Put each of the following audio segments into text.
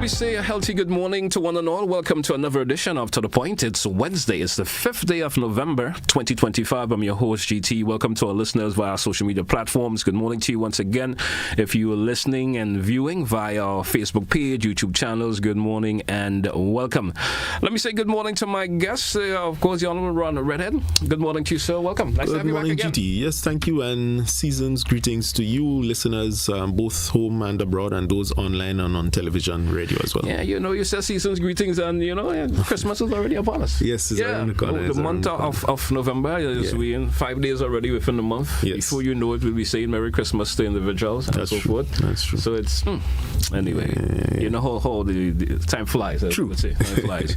we say a healthy good morning to one and all. Welcome to another edition of To The Point. It's Wednesday. It's the 5th day of November, 2025. I'm your host, GT. Welcome to our listeners via our social media platforms. Good morning to you once again. If you are listening and viewing via our Facebook page, YouTube channels, good morning and welcome. Let me say good morning to my guests. Of course, the Honorable Redhead. Good morning to you, sir. Welcome. Nice to have you back again. Good morning, GT. Yes, thank you. And season's greetings to you, listeners, both home and abroad, and those online and on television, radio as well. Yeah, you said season's greetings, and Christmas is already upon us. Yes, it's around the corner. The month of November is we in 5 days already within the month. Yes. Before you know it, we'll be saying Merry Christmas to individuals and so forth. That's true. So it's anyway. You know how the time flies. True. Would say. Time flies.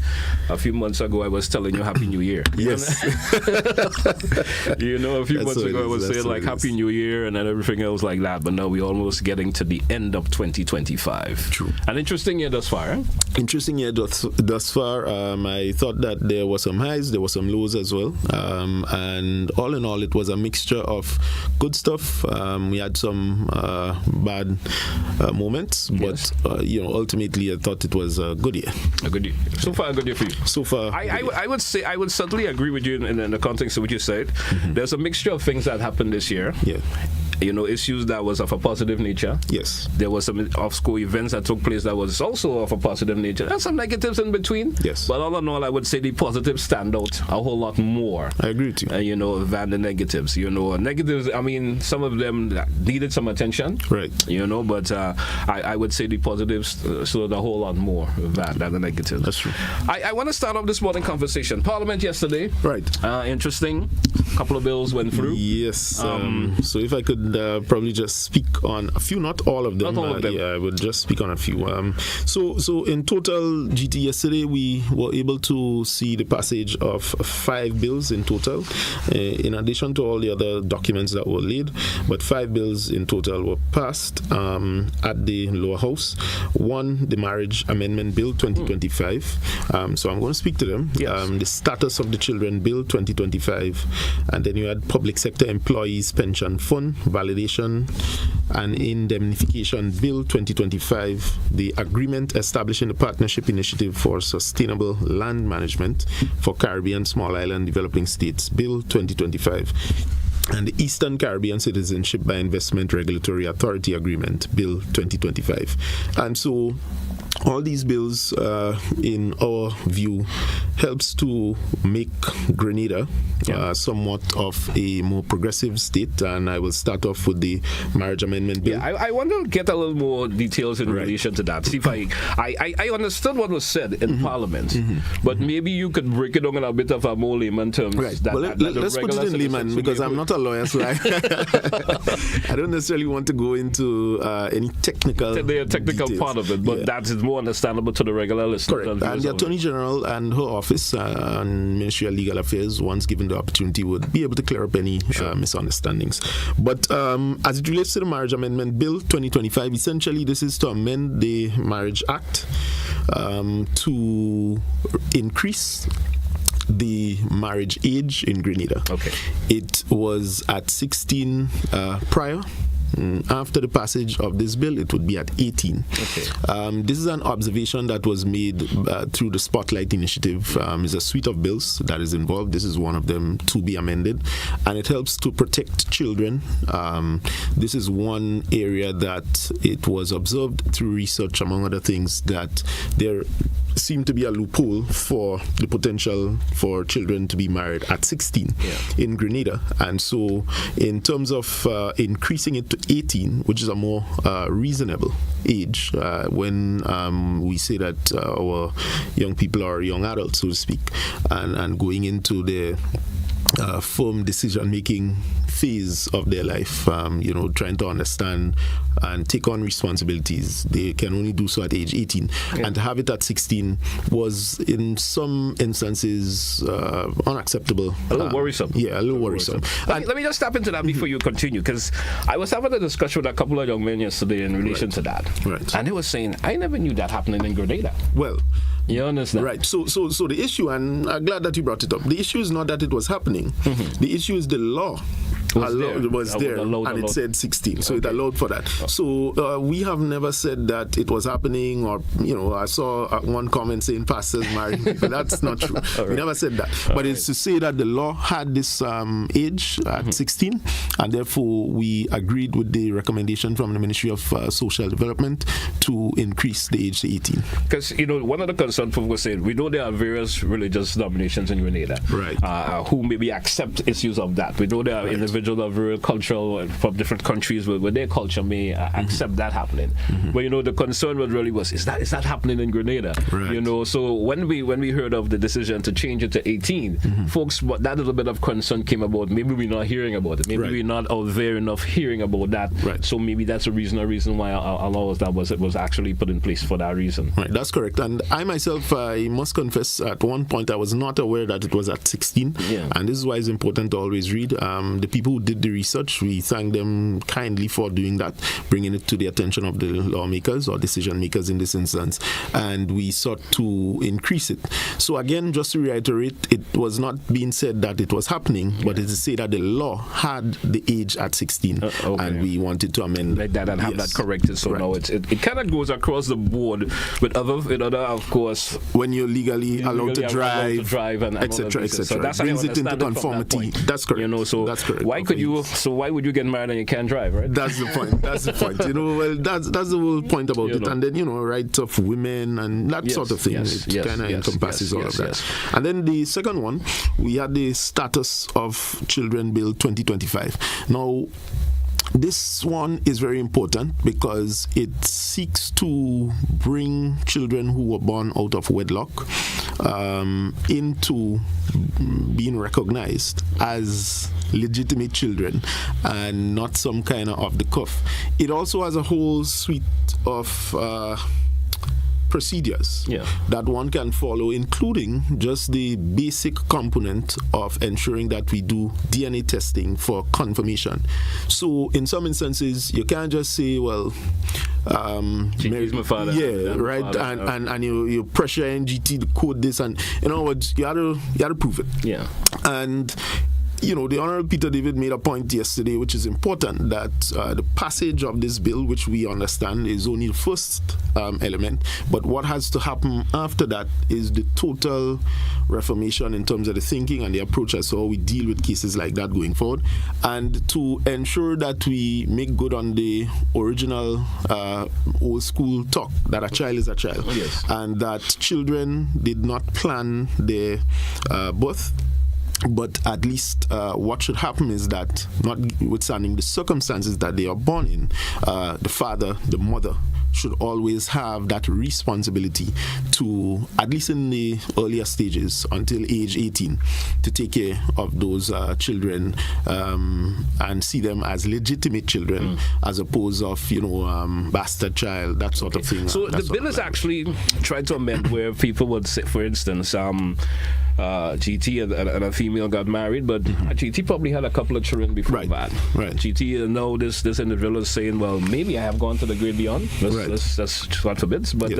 A few months ago, I was telling you Happy New Year. Yes. A few months ago, I was saying like Happy New Year and then everything else like that. But now we're almost getting to the end of 2025. True. An interesting year thus far. Interesting year thus far. I thought that there were some highs, there were some lows as well. And all in all, it was a mixture of good stuff. We had some bad moments, but ultimately, I thought it was a good year. A good year. So far, a good year for you. So far, I would say I would certainly agree with you in the context of what you said. Mm-hmm. There's a mixture of things that happened this year. Yeah. Issues that was of a positive nature. Yes. There was some off-school events that took place that was also of a positive nature. There's some negatives in between. Yes. But all in all, I would say the positives stand out a whole lot more. I agree with you. Than the negatives. Negatives, I mean, some of them needed some attention. Right. But I would say the positives stood a whole lot more than the negatives. That's true. I want to start off this morning conversation. Parliament yesterday. Right. Interesting. A couple of bills went through. Yes. So if I could probably just speak on a few, not all of them. Not all of them. Yeah, I would just speak on a few. So in total, GT, yesterday we were able to see the passage of 5 bills in total, in addition to all the other documents that were laid. But 5 bills in total were passed at the lower house. One, the Marriage Amendment Bill 2025. So I'm going to speak to them. Yes. The Status of the Children Bill 2025. And then you had Public Sector Employees Pension Fund Validation and Indemnification Bill 2025, the Agreement Establishing the Partnership Initiative for Sustainable Land Management for Caribbean Small Island Developing States Bill 2025, and the Eastern Caribbean Citizenship by Investment Regulatory Authority Agreement Bill 2025. And so all these bills, in our view, helps to make Grenada somewhat of a more progressive state. And I will start off with the Marriage Amendment Bill. Yeah, I want to get a little more details in relation to that. See if I understood what was said in Parliament, but maybe you could break it down in a bit of a more layman terms. Right. Let's put it in layman, because I'm not a lawyer, so I don't necessarily want to go into any technical details. Part of it, but that is more understandable to the regular listener. Correct. And the Attorney General and her office and Ministry of Legal Affairs, once given the opportunity, would be able to clear up any misunderstandings. But as it relates to the Marriage Amendment Bill 2025, essentially this is to amend the Marriage Act to increase the marriage age in Grenada. Okay. It was at 16 prior. After the passage of this bill, it would be at 18. Okay. This is an observation that was made through the Spotlight Initiative. It's a suite of bills that is involved. This is one of them to be amended, and it helps to protect children. This is one area that it was observed through research, among other things, that there seemed to be a loophole for the potential for children to be married at 16 in Grenada. And so in terms of increasing it to 18, which is a more reasonable age, when we say that our young people are young adults, so to speak, and going into the firm decision-making phase of their life, trying to understand and take on responsibilities. They can only do so at age 18. Yeah. And to have it at 16 was, in some instances, unacceptable. A little worrisome. Yeah, a little worrisome. Let me just step into that before you continue, because I was having a discussion with a couple of young men yesterday in relation to that. Right. And they were saying, I never knew that happening in Grenada. Well, you understand? Right. So the issue, and I'm glad that you brought it up, the issue is not that it was happening. Mm-hmm. The issue is the law was there, and it said 16, so it allowed for that. So we have never said that it was happening, or I saw one comment saying pastors marry, but that's not true. We never said that. But it's to say that the law had this age at 16, and therefore we agreed with the recommendation from the Ministry of Social Development to increase the age to 18. Because one of the concerns people were saying, we know there are various religious denominations in Grenada, right, who maybe accept issues of that. We know there are individuals of very cultural from different countries where their culture may accept that happening. But the concern was is that happening in Grenada? Right. So when we heard of the decision to change it to 18, folks, that little bit of concern came about. Maybe we're not hearing about it. Maybe we're not out there enough hearing about that. Right. So maybe that's a reason why our laws that was actually put in place for that reason. Right, that's correct. And I myself, I must confess, at one point I was not aware that it was at 16. Yeah. And this is why it's important to always read. The people who did the research, we thank them kindly for doing that, bringing it to the attention of the lawmakers or decision makers in this instance. And we sought to increase it. So again, just to reiterate, it was not being said that it was happening, but it is to say that the law had the age at 16, and we wanted to amend like that and have that corrected. So now it kind of goes across the board with other, of course, when you're legally allowed to drive and etc. So that's brings it into conformity. That's correct. That's correct. Why would you get married and you can't drive, right? That's the point. That's the whole point about it. And then rights of women and that sort of thing. It kind of encompasses all of that. And then the second one, we had the Status of Children Bill 2025. Now, this one is very important because it seeks to bring children who were born out of wedlock into being recognized as legitimate children and not some kind of off the cuff. It also has a whole suite of procedures that one can follow, including just the basic component of ensuring that we do DNA testing for confirmation. So in some instances, you can't just say, well, Mary's my father. Yeah, right. And you pressure NGT to code this, and what you had to prove it. Yeah. And the Honorable Peter David made a point yesterday, which is important, that the passage of this bill, which we understand is only the first element, but what has to happen after that is the total reformation in terms of the thinking and the approach as to how we deal with cases like that going forward, and to ensure that we make good on the original old school talk that a child is a child, and that children did not plan their birth. But at least what should happen is that, notwithstanding the circumstances that they are born in, the father, the mother, should always have that responsibility to, at least in the earlier stages, until age 18, to take care of those children and see them as legitimate children, as opposed of, bastard child, that sort of thing. So the bill is actually trying to amend where people would say, for instance, GT and a female got married, but GT probably had a couple of children before that. Right. GT, now this individual is saying, well, maybe I have gone to the great beyond. That's God forbids. But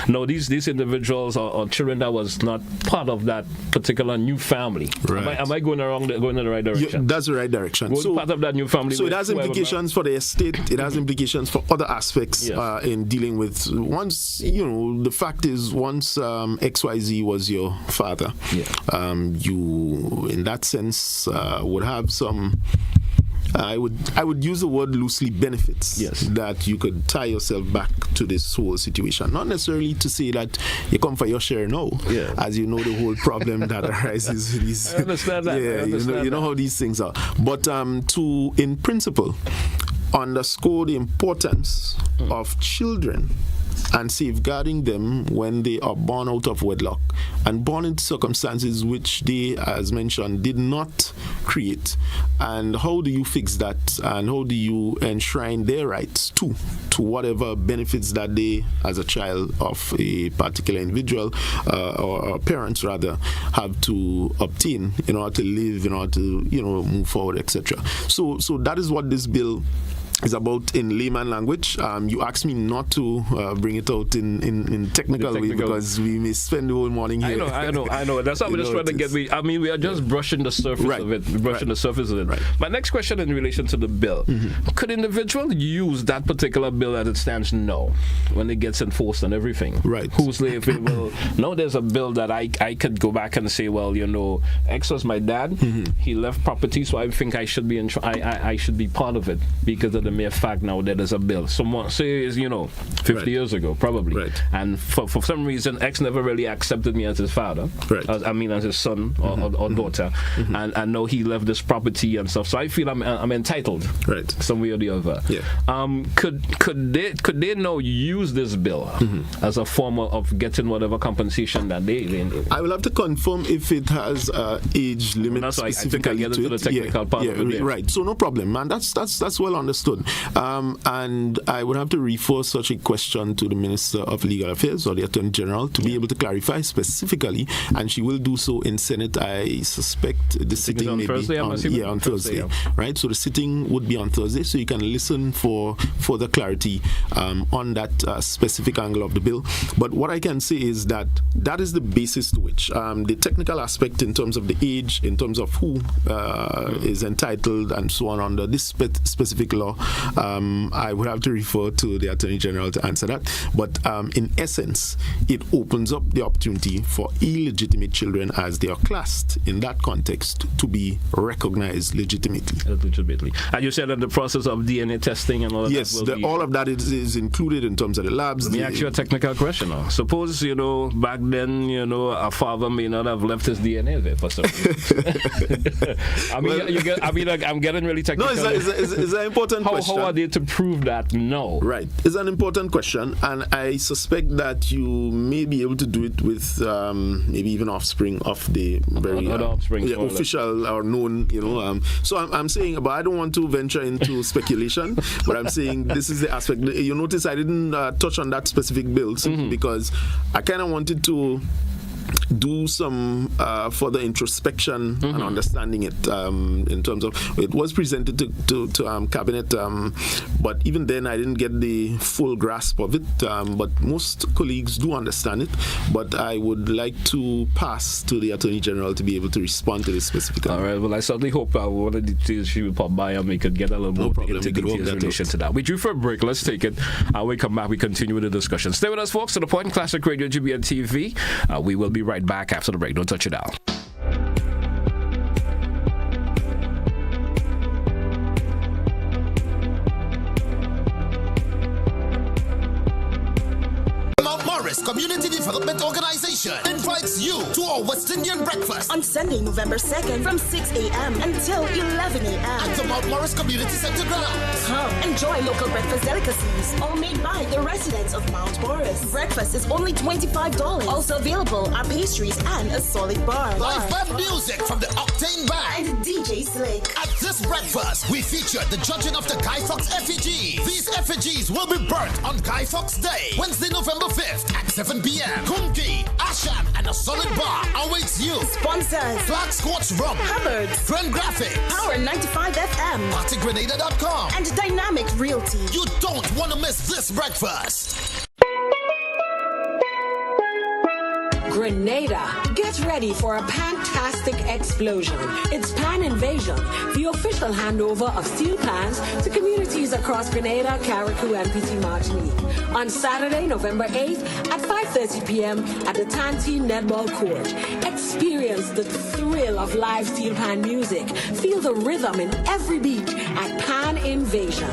no, these individuals are children that was not part of that particular new family. Right. Am I going in the right direction? That's the right direction. So part of that new family. So it has implications for the estate. It has implications for other aspects in dealing with. Once the fact is, once XYZ was your father. You, in that sense, would have some. I would use the word loosely benefits that you could tie yourself back to this whole situation. Not necessarily to say that you come for your share now, as you know the whole problem that arises with these. I understand that. You know how these things are. But to, in principle, underscore the importance of children and safeguarding them when they are born out of wedlock and born in circumstances which they, as mentioned, did not create. And how do you fix that? And how do you enshrine their rights to whatever benefits that they, as a child of a particular individual or parents rather, have to obtain in order to live, in order to move forward, etc. So that is what this bill is about, in layman language. You asked me not to bring it out in technical way because we may spend the whole morning here. I know. That's how we're just trying to get. We are just brushing the surface of it. The surface of it. Right. My next question in relation to the bill: could individuals use that particular bill as it stands now when it gets enforced and everything? Right. Who's like, if it will? No, there's a bill that I could go back and say, well, X was my dad. He left property, so I think I should be I should be part of it because of the mere fact now that there's a bill. Someone says, 50 years ago, probably. Right. And for some reason, X never really accepted me as his father. Right. As his son or daughter. And I know he left this property and stuff. So I feel I'm entitled. Right. Some way or the other. Yeah. Could they now use this bill as a form of getting whatever compensation that they I will have to confirm if it has age limit. That's why I think I specifically get into the technical part of it. Right. So no problem, man. That's well understood. And I would have to refer such a question to the Minister of Legal Affairs or the Attorney General to be able to clarify specifically, and she will do so in Senate. I suspect the sitting on may Thursday, be on Thursday. Right. So the sitting would be on Thursday, so you can listen for further clarity on that specific angle of the bill. But what I can say is that is the basis to which the technical aspect in terms of the age, in terms of who is entitled and so on under this specific law, I would have to refer to the Attorney General to answer that. But in essence, it opens up the opportunity for illegitimate children, as they are classed in that context, to be recognized legitimately. And you said that the process of DNA testing and all of yes, that. Yes, all of that is included in terms of the labs. Let me ask you a technical question now. Suppose, back then, a father may not have left his DNA there for some reason. I'm getting really technical. No, it's an important question. How are they to prove that? No. Right. It's an important question, and I suspect that you may be able to do it with maybe even offspring of the very official or known, So I'm saying, but I don't want to venture into speculation, but I'm saying this is the aspect. You notice I didn't touch on that specific bill because I kind of wanted to do some further introspection and understanding it in terms of it was presented to cabinet, but even then I didn't get the full grasp of it, but most colleagues do understand it, but I would like to pass to the Attorney General to be able to respond to this specifically. All right, well, I certainly hope one of the details she will pop by and we could get a little more into details in relation to that. We drew for a break. Let's take it. When we come back, we continue with the discussion. Stay with us, folks. To the Point, Classic Radio, GBN TV. We will be right back after the break. Don't touch it out. Community Development Organization invites you to our West Indian breakfast on Sunday, November 2nd from 6 a.m. until 11 a.m. at the Mount Morris Community Center grounds. Come enjoy local breakfast delicacies, all made by the residents of Mount Morris. Breakfast is only $25. Also available are pastries and a solid bar. Live band music from the Octane Band and DJ Slick. At this breakfast, we feature the judging of the Guy Fawkes effigies. These effigies will be burnt on Guy Fawkes Day, Wednesday, November 5th at 7 p.m. Kumki, Asham, and a solid bar awaits you. Sponsors: Black Squatch Rum, Hubbard's, Grand Graphics, Power 95 FM, PartyGrenada.com, and Dynamic Realty. You don't want to miss this breakfast. Grenada, get ready for a fantastic explosion. It's Pan Invasion, the official handover of steel pans to communities across Grenada, Carriacou, and Petit Martinique. On Saturday, November 8th at 5:30 p.m. at the Tanti Netball Court. Experience the thrill of live steel pan music. Feel the rhythm in every beat at Pan Invasion.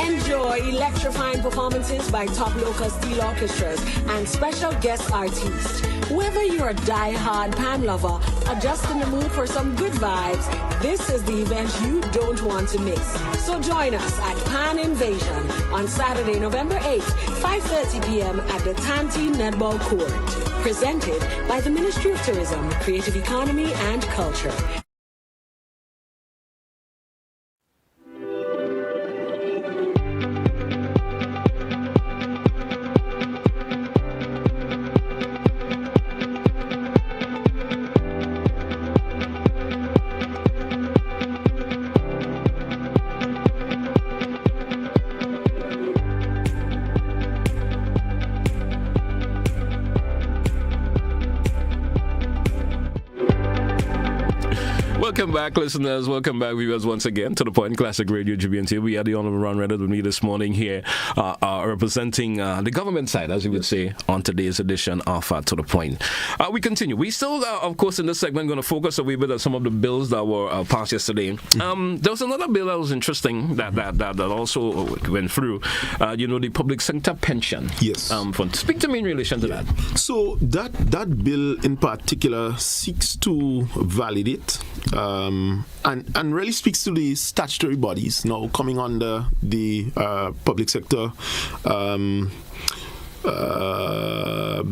Enjoy electrifying performances by top local steel orchestras and special guest artists. Whether you're a die-hard pan lover or just in the mood for some good vibes, this is the event you don't want to miss. So join us at Pan Invasion on Saturday, November 8th, 5:30 p.m. at the Tanti Netball Court. Presented by the Ministry of Tourism, Creative Economy and Culture. Welcome back, listeners. Welcome back, viewers, once again to the Point Classic Radio GBNT. We had the Honorable Ron Redhead with me this morning here, representing the government side, as you would say, on today's edition of To the Point. We continue. We still, of course, in this segment, going to focus a wee bit on some of the bills that were passed yesterday. There was another bill that was interesting that also went through. The public sector pension. Yes. Fund. Speak to me in relation to that. So that bill in particular seeks to validate and really speaks to the statutory bodies now coming under the public sector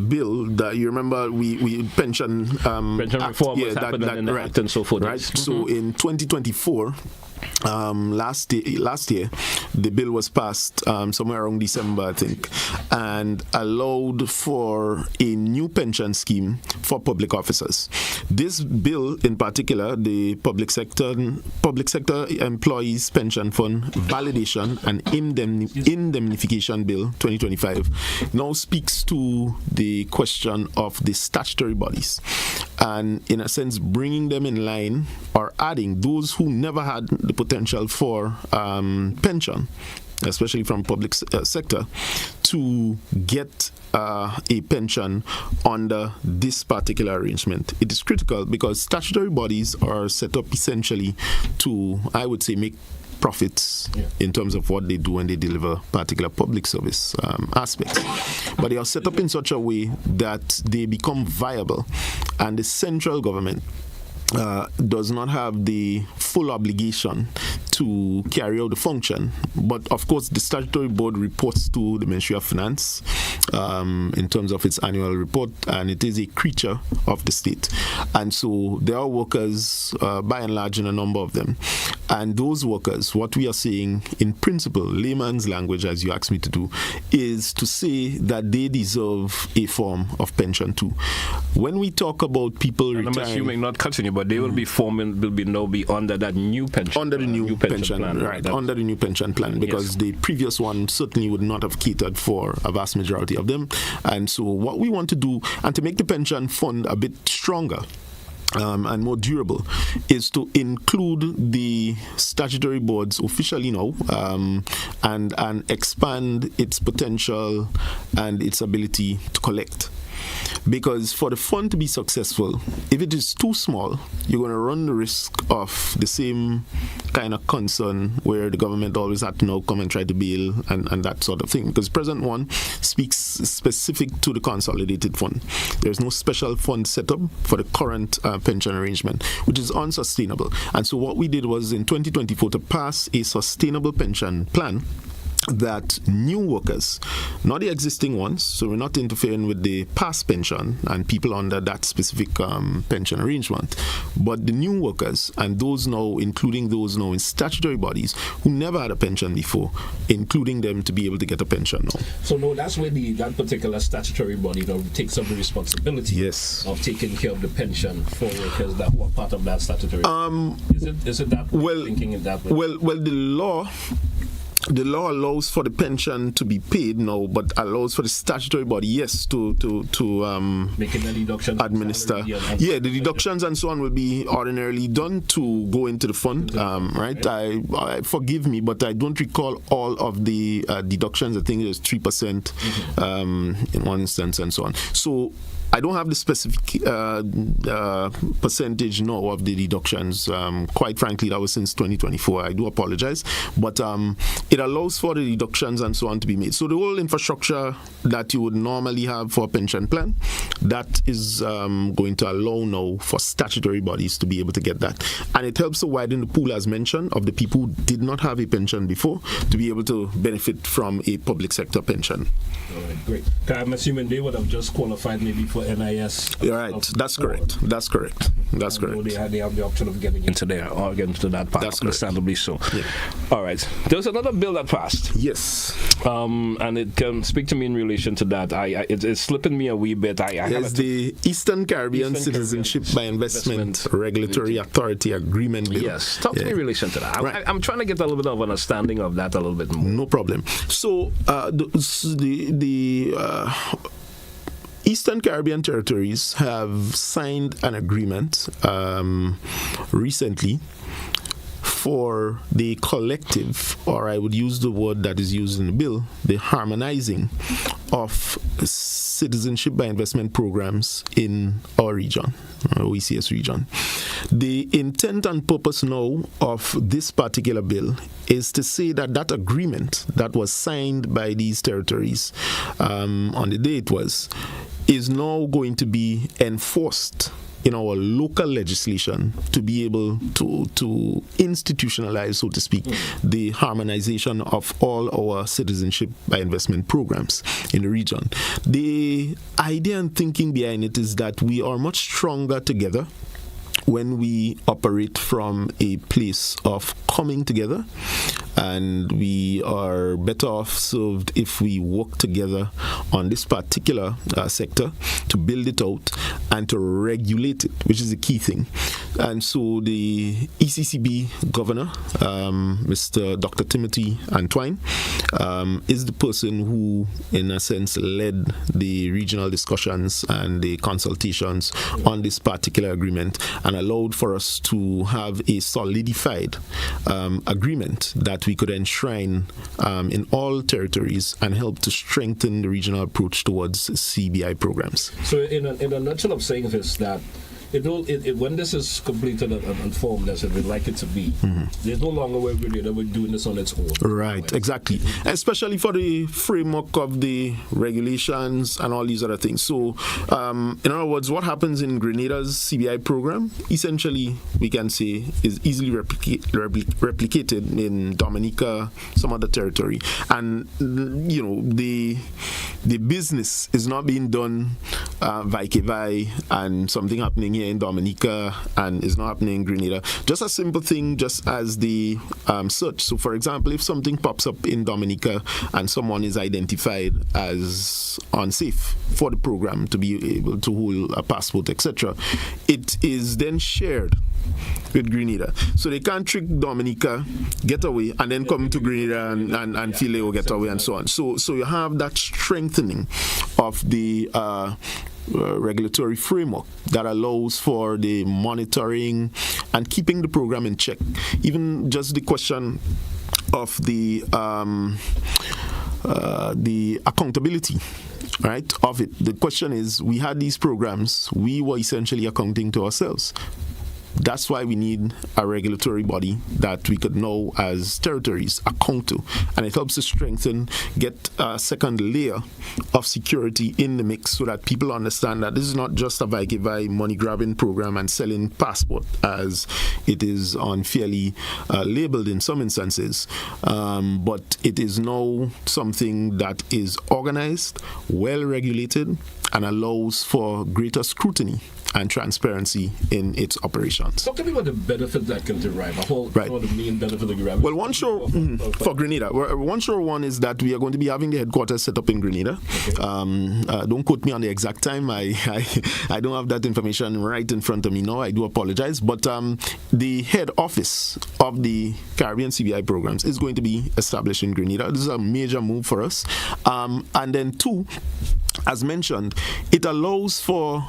bill that you remember we pension reform was happening in the act and so forth. Right. So in 2024. Last year, the bill was passed somewhere around December, I think, and allowed for a new pension scheme for public officers. This bill, in particular, the Public Sector Employees Pension Fund Validation and Indemnification Bill 2025, now speaks to the question of the statutory bodies, and in a sense, bringing them in line or adding those who never had the potential for pension, especially from public sector, to get a pension under this particular arrangement. It is critical because statutory bodies are set up essentially to, I would say, make profits in terms of what they do when they deliver particular public service aspects. But they are set up in such a way that they become viable, and the central government does not have the full obligation to carry out the function. But of course, the statutory board reports to the Ministry of Finance in terms of its annual report, and it is a creature of the state. And so there are workers, by and large, in a number of them. And those workers, what we are saying in principle, layman's language, as you asked me to do, is to say that they deserve a form of pension too. When we talk about people retiring, I'm assuming, not cutting you, but they will be be under that new pension. Under the new pension plan, right? Under the new pension plan, because the previous one certainly would not have catered for a vast majority of them. And so what we want to do, and to make the pension fund a bit stronger and more durable, is to include the statutory boards officially now and expand its potential and its ability to collect. Because for the fund to be successful, if it is too small, you're going to run the risk of the same kind of concern where the government always had to now come and try to bail and that sort of thing. Because the present one speaks specific to the consolidated fund. There's no special fund set up for the current pension arrangement, which is unsustainable. And so what we did was in 2024 to pass a sustainable pension plan that new workers, not the existing ones, so we're not interfering with the past pension and people under that specific pension arrangement, but the new workers and those now, including those now in statutory bodies who never had a pension before, including them to be able to get a pension now. So no, that's where that particular statutory body now takes up the responsibility of taking care of the pension for workers that were part of that statutory. Is it that way, thinking in that way? Well, the law allows for the pension to be paid now, but allows for the statutory body, yes, to making the deductions, administer. The deductions and so on will be ordinarily done to go into the fund, right? I forgive me, but I don't recall all of the deductions. I think it was 3% in one instance and so on. So I don't have the specific percentage now of the deductions. Quite frankly, that was since 2024. I do apologize. But it allows for the deductions and so on to be made. So the whole infrastructure that you would normally have for a pension plan, that is going to allow now for statutory bodies to be able to get that. And it helps to widen the pool, as mentioned, of the people who did not have a pension before to be able to benefit from a public sector pension. All right, great. I'm assuming they would have just qualified maybe for NIS. Right, that's correct. That's correct. That's correct. They have the option of getting into there or getting into that part. That's understandably so. Yeah. All right. There's another bill that passed. Yes. And it can speak to me in relation to that. It's slipping me a wee bit. There's the Eastern Caribbean Citizenship by Investment Regulatory Authority Agreement Bill. Yes. Talk to me in relation to that. Right. I'm trying to get a little bit of understanding of that a little bit more. No problem. So Eastern Caribbean territories have signed an agreement recently for the collective, or I would use the word that is used in the bill, the harmonizing of citizenship by investment programs in our region, OECS region. The intent and purpose now of this particular bill is to say that that agreement that was signed by these territories on the day it was, is now going to be enforced in our local legislation to be able to institutionalize, so to speak, the harmonization of all our citizenship by investment programs in the region. The idea and thinking behind it is that we are much stronger together when we operate from a place of coming together, and we are better off served if we work together on this particular sector to build it out and to regulate it, which is the key thing. And so the ECCB governor, Mr. Dr. Timothy Antwine, is the person who, in a sense, led the regional discussions and the consultations on this particular agreement, and allowed for us to have a solidified agreement that we could enshrine in all territories and help to strengthen the regional approach towards CBI programs. So in a nutshell of saying this, that when this is completed and formed as we'd like it to be, there's no longer where we're doing this on its own. Right, exactly. Especially for the framework of the regulations and all these other things. So, in other words, what happens in Grenada's CBI program, essentially, we can say, is easily replicated in Dominica, some other territory. And, you know, the business is not being done vice and something happening here in Dominica and is not happening in Grenada. Just a simple thing, just as the search. So, for example, if something pops up in Dominica and someone is identified as unsafe for the program to be able to hold a passport, etc., it is then shared with Grenada. So they can't trick Dominica, get away, and then come to Grenada and feel they will get away and so on. So you have that strengthening of the regulatory framework that allows for the monitoring and keeping the program in check. Even just the question of the accountability, right, of it. The question is, we had these programs, we were essentially accounting to ourselves. That's why we need a regulatory body that we could know as territories account to. And it helps to strengthen, get a second layer of security in the mix so that people understand that this is not just a vai money-grabbing program and selling passport as it is unfairly labeled in some instances. But it is now something that is organized, well-regulated, and allows for greater scrutiny and transparency in its operations. Talk to me about the benefits that can derive. Right. What the main benefit of the Well, one sure for Grenada. One sure one is that we are going to be having the headquarters set up in Grenada. Okay. Don't quote me on the exact time. I don't have that information right in front of me now. I do apologize. But the head office of the Caribbean CBI programs is going to be established in Grenada. This is a major move for us. And then two, as mentioned, it allows for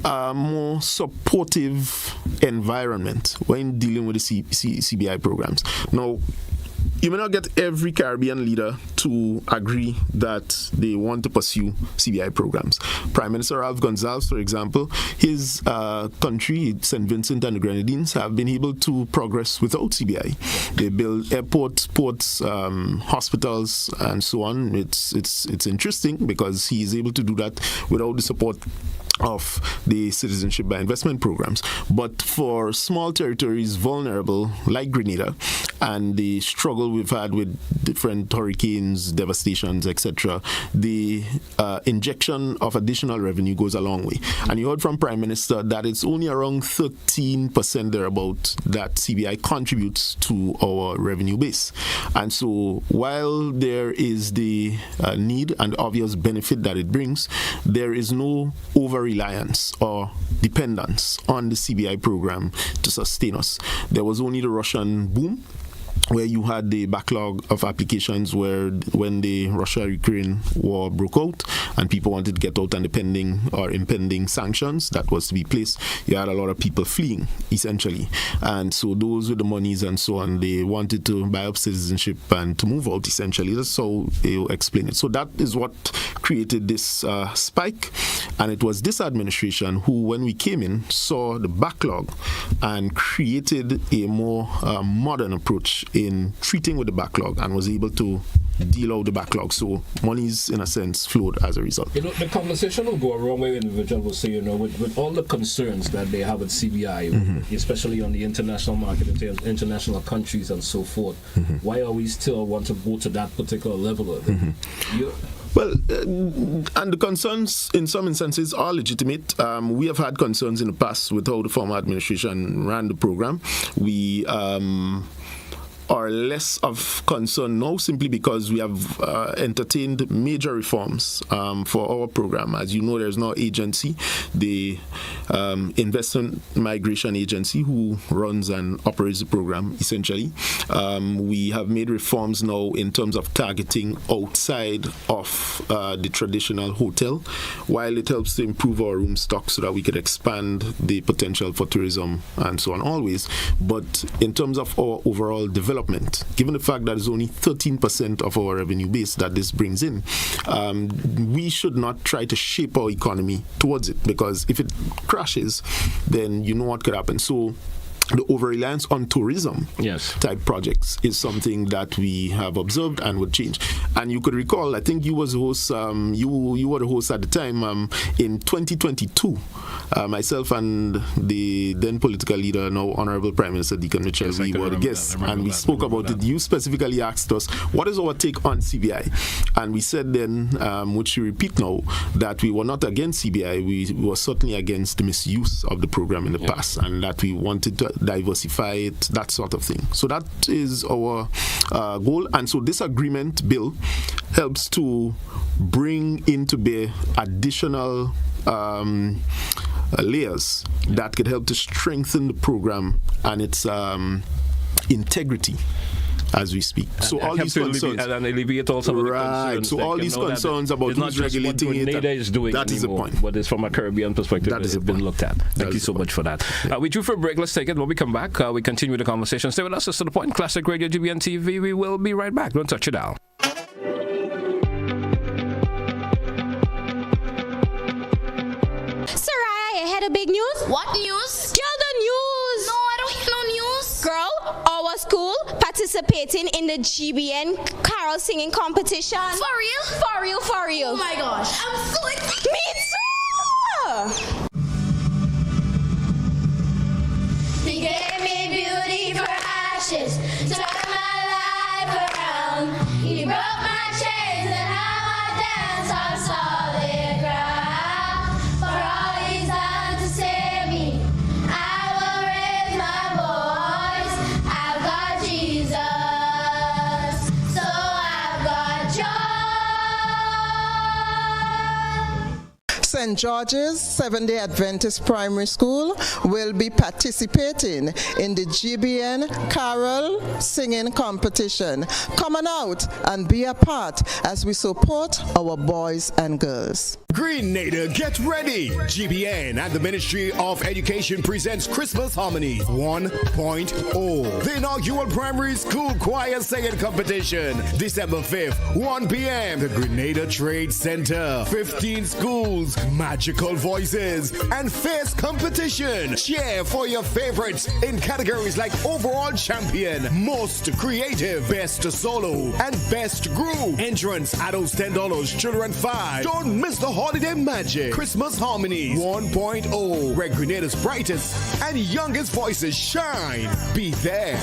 a more supportive environment when dealing with the CBI programs. Now, you may not get every Caribbean leader to agree that they want to pursue CBI programs. Prime Minister Ralph Gonsalves, for example, his country, St. Vincent and the Grenadines, have been able to progress without CBI. They build airports, ports, hospitals, and so on. It's interesting because he is able to do that without the support of the citizenship by investment programs. But for small territories vulnerable like Grenada and the struggle we've had with different hurricanes, devastations, etc., the injection of additional revenue goes a long way. And you heard from Prime Minister that it's only around 13% thereabout that CBI contributes to our revenue base. And so while there is the need and obvious benefit that it brings, there is no over-reliance or dependence on the CBI program to sustain us. There was only the Russian boom where you had the backlog of applications where when the Russia-Ukraine war broke out and people wanted to get out and the pending or impending sanctions that was to be placed, you had a lot of people fleeing, essentially. And so those with the monies and so on, they wanted to buy up citizenship and to move out, essentially. That's how they explain it. So that is what created this spike. And it was this administration who, when we came in, saw the backlog and created a more modern approach in treating with the backlog and was able to deal out the backlog. So monies, in a sense, flowed as a result. You know, the conversation will go a wrong way. Individual will say, you know, with all the concerns that they have with CBI, especially on the international market, international countries and so forth, why are we still want to go to that particular level of it? Well, and the concerns in some instances are legitimate. We have had concerns in the past with how the former administration ran the program. We are less of concern now simply because we have entertained major reforms for our program. As you know, there's no agency, the Investment Migration Agency, who runs and operates the program, essentially. We have made reforms now in terms of targeting outside of the traditional hotel, while it helps to improve our room stock so that we could expand the potential for tourism and so on always. But in terms of our overall development, given the fact that it's only 13% of our revenue base that this brings in, we should not try to shape our economy towards it, because if it crashes, then you know what could happen. So the over-reliance on tourism type projects is something that we have observed and would change. And you could recall, I think you was the host, you were the host at the time, in 2022, myself and the then political leader, now Honorable Prime Minister Deacon Mitchell, we were the guests, and we spoke about it. You specifically asked us, what is our take on CBI? And we said then, which we repeat now, that we were not against CBI, we were certainly against the misuse of the program in the past, and that we wanted to diversify it, that sort of thing. So that is our goal. And so this agreement bill helps to bring into bear additional layers that could help to strengthen the program and its integrity as we speak. So all these concerns, and alleviate all some of the concerns. So all these concerns about who's regulating it, that is the point. But it's from a Caribbean perspective that has been looked at. Thank you so much for that. We drew for a break. Let's take it. When we come back, we continue the conversation. Stay with us. It's To The Point. Classic Radio, GBN TV. We will be right back. Don't touch it down. Soraya, you heard the big news? What news? Girl, the news! No, I don't hear no news. Girl, our school participating in the GBN carol singing competition. For real? For real, for real. Oh my gosh, I'm so excited. Me too! He gave me beauty for ashes, turned my life around. He broke my chains and now I dance on solid ground. For all he's done to save me, I will raise my voice. I've got Jesus, so I've got joy. St. George's Seventh-day Adventist Primary School will be participating in the GBN Carol Singing Competition. Come on out and be a part as we support our boys and girls. Grenada, get ready! GBN and the Ministry of Education presents Christmas Harmonies 1.0, the inaugural primary school choir singing competition, December 5th, 1 p.m. The Grenada Trade Center. 15 schools, magical voices, and fierce competition. Cheer for your favorites in categories like Overall Champion, Most Creative, Best Solo, and Best Group. Entrance, adults $10, children $5. Don't miss the holiday magic. Christmas Harmonies 1.0, where Grenada's brightest and youngest voices shine. Be there.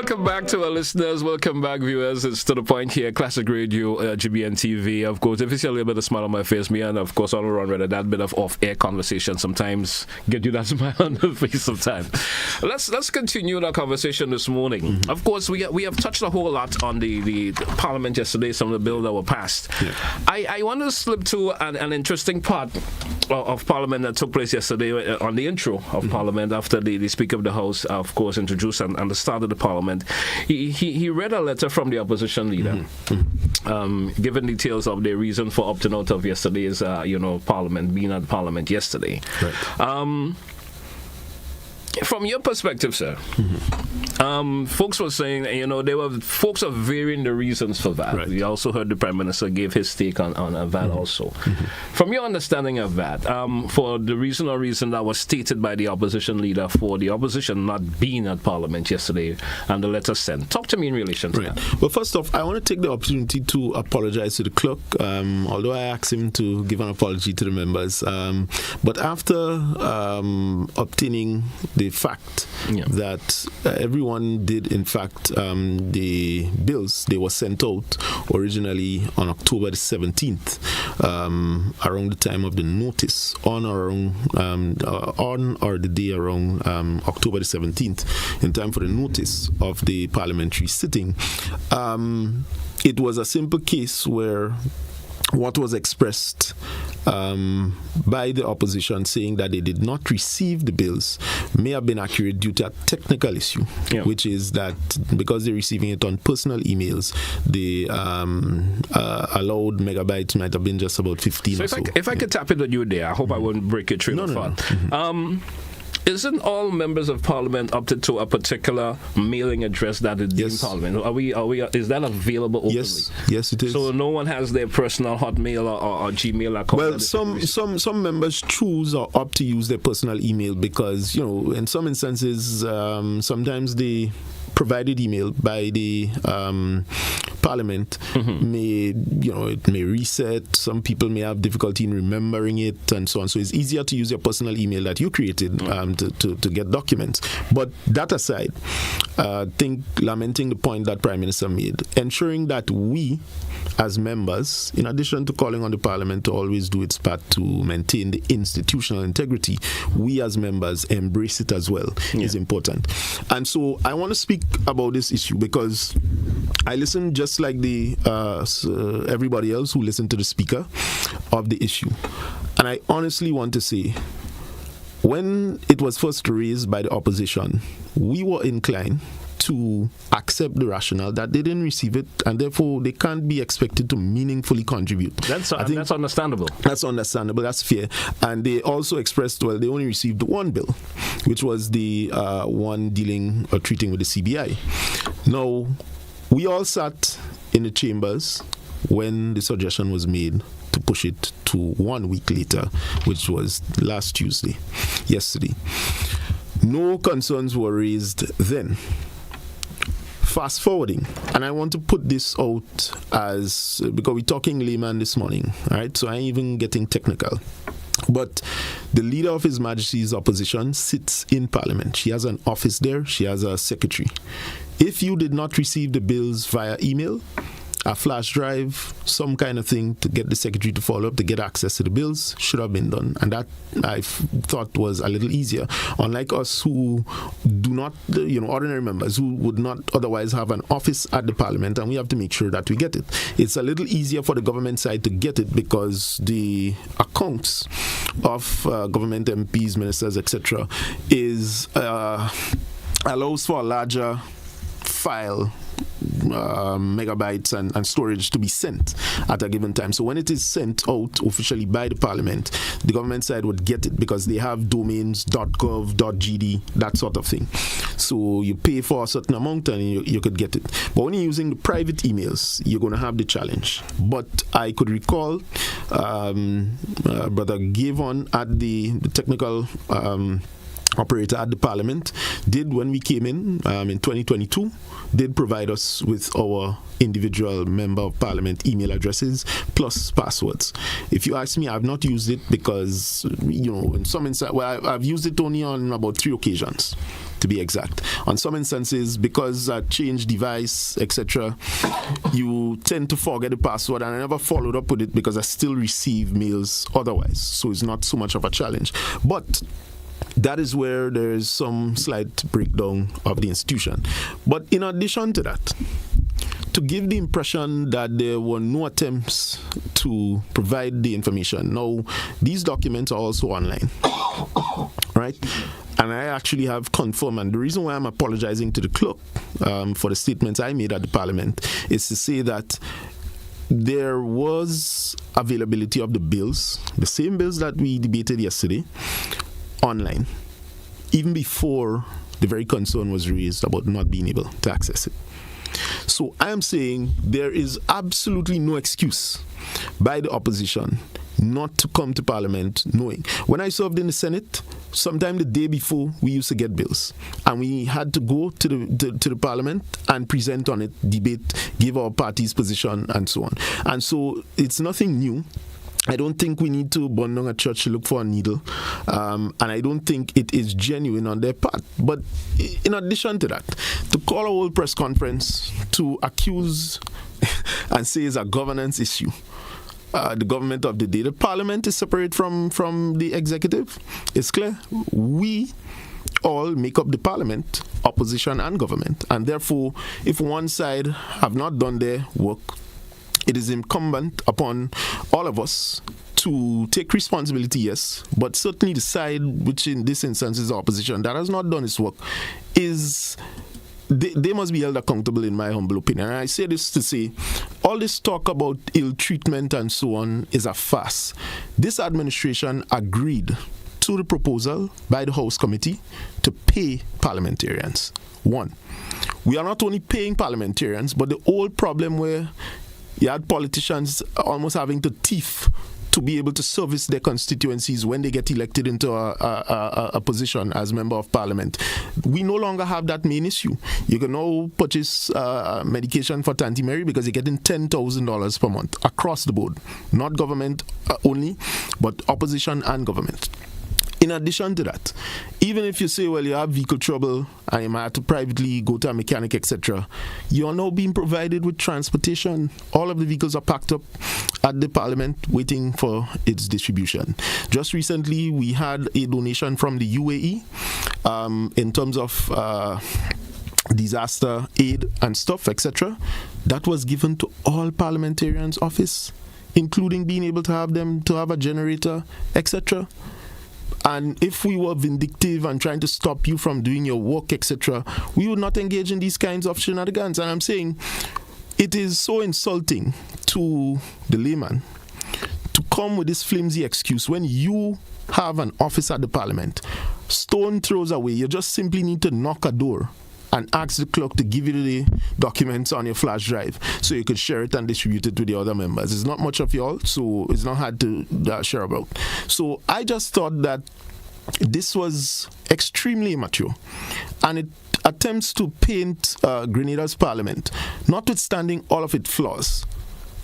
Welcome back to our listeners. Welcome back, viewers. It's To The Point here, Classic Radio, GBN TV. Of course, if you see a little bit of smile on my face, me and, of course, all around Redhead, that bit of off-air conversation sometimes get you that smile on the face sometimes. Let's continue that conversation this morning. Mm-hmm. Of course, we have touched a whole lot on the Parliament yesterday, some of the bills that were passed. Yeah. I want to slip to an interesting part of Parliament that took place yesterday on the intro of Parliament after the Speaker of the House, of course, introduced and the start of the Parliament. He read a letter from the opposition leader, giving details of their reason for opting out of yesterday's, Parliament, being at Parliament yesterday. Right. From your perspective, sir, folks were saying, folks are varying the reasons for that. Right. We also heard the Prime Minister give his take on that also. From your understanding of that, for the reason that was stated by the opposition leader for the opposition not being at Parliament yesterday and the letter sent, talk to me in relation to that. Well, first off, I want to take the opportunity to apologize to the clerk, although I asked him to give an apology to the members. But after obtaining the fact that everyone did, in fact, the bills, they were sent out originally on October the 17th, around the time of the notice, on or the day around October the 17th, in time for the notice of the parliamentary sitting. It was a simple case where what was expressed by the opposition saying that they did not receive the bills may have been accurate due to a technical issue, which is that because they're receiving it on personal emails, the allowed megabytes might have been just about 15 so or so. If I could tap it on you there, I hope I won't break your train of thought. Isn't all members of Parliament opted to a particular mailing address that is in Parliament? Is that available openly? Yes, it is. So no one has their personal Hotmail or Gmail account? Well, some members choose or opt to use their personal email because, in some instances, sometimes the provided email by the Parliament it may reset. Some people may have difficulty in remembering it and so on. So it's easier to use your personal email that you created to get documents. But that aside, lamenting the point that Prime Minister made, ensuring that we as members, in addition to calling on the Parliament to always do its part to maintain the institutional integrity, we as members embrace it as well is important. And so I want to speak about this issue because I listen just like the everybody else who listened to the Speaker of the issue. And I honestly want to say, when it was first raised by the opposition, we were inclined to accept the rationale that they didn't receive it and therefore they can't be expected to meaningfully contribute. That's understandable. That's understandable. That's fair. And they also expressed, they only received one bill, which was the one dealing or treating with the CBI. Now, we all sat in the chambers when the suggestion was made to push it to 1 week later, which was yesterday. No concerns were raised then. Fast forwarding, and I want to put this out because we're talking layman this morning, all right? So I ain't even getting technical. But the leader of His Majesty's opposition sits in Parliament. She has an office there. She has a secretary. If you did not receive the bills via email, a flash drive, some kind of thing to get the secretary to follow up, to get access to the bills, should have been done. And that I thought was a little easier. Unlike us who do not, ordinary members who would not otherwise have an office at the Parliament, and we have to make sure that we get it. It's a little easier for the government side to get it because the accounts of government MPs, ministers, etc. allows for a larger file megabytes and storage to be sent at a given time. So when it is sent out officially by the Parliament, the government side would get it because they have domains .gov, .gd, that sort of thing. So you pay for a certain amount and you could get it. But when you're using the private emails, you're going to have the challenge. But I could recall Brother Gavon at the technical operator at the Parliament did, when we came in 2022, did provide us with our individual member of Parliament email addresses plus passwords. If you ask me, I've not used it because, in some instance, I've used it only on about 3 occasions. to be exact. On some instances, because change device, etc., you tend to forget the password, and I never followed up with it because I still receive mails otherwise. So it's not so much of a challenge. But that is where there is some slight breakdown of the institution. But in addition to that, to give the impression that there were no attempts to provide the information. Now, these documents are also online, right? And I actually have confirmed, and the reason why I'm apologizing to the clerk for the statements I made at the Parliament is to say that there was availability of the bills, the same bills that we debated yesterday, online, even before the very concern was raised about not being able to access it. So I am saying there is absolutely no excuse by the opposition not to come to Parliament knowing. When I served in the Senate, sometime the day before, we used to get bills. And we had to go to the Parliament and present on it, debate, give our party's position, and so on. And so it's nothing new. I don't think we need to burn down a church to look for a needle, and I don't think it is genuine on their part. But in addition to that, to call a whole press conference to accuse and say it's a governance issue, the government of the day, the Parliament is separate from the executive. It's clear. We all make up the Parliament, opposition and government, and therefore, if one side have not done their work, it is incumbent upon all of us to take responsibility, yes, but certainly the side, which in this instance is the opposition, that has not done its work, they must be held accountable, in my humble opinion. And I say this to say, all this talk about ill treatment and so on is a farce. This administration agreed to the proposal by the House Committee to pay parliamentarians. One, we are not only paying parliamentarians, but the old problem where you had politicians almost having to thief to be able to service their constituencies when they get elected into a position as member of parliament. We no longer have that main issue. You can now purchase medication for Tanti Mary because you're getting $10,000 per month across the board. Not government only, but opposition and government. In addition to that, even if you say, well, you have vehicle trouble and you might have to privately go to a mechanic, etc., you are now being provided with transportation. All of the vehicles are packed up at the Parliament waiting for its distribution. Just recently, we had a donation from the UAE in terms of disaster aid and stuff, etc. That was given to all parliamentarians' office, including being able to have them to have a generator, etc. And if we were vindictive and trying to stop you from doing your work, etc., we would not engage in these kinds of shenanigans. And I'm saying it is so insulting to the layman to come with this flimsy excuse when you have an office at the Parliament. Stone throws away. You just simply need to knock a door and ask the clerk to give you the documents on your flash drive so you could share it and distribute it to the other members. It's not much of y'all, so it's not hard to share about. So I just thought that this was extremely immature, and it attempts to paint Grenada's parliament, notwithstanding all of its flaws,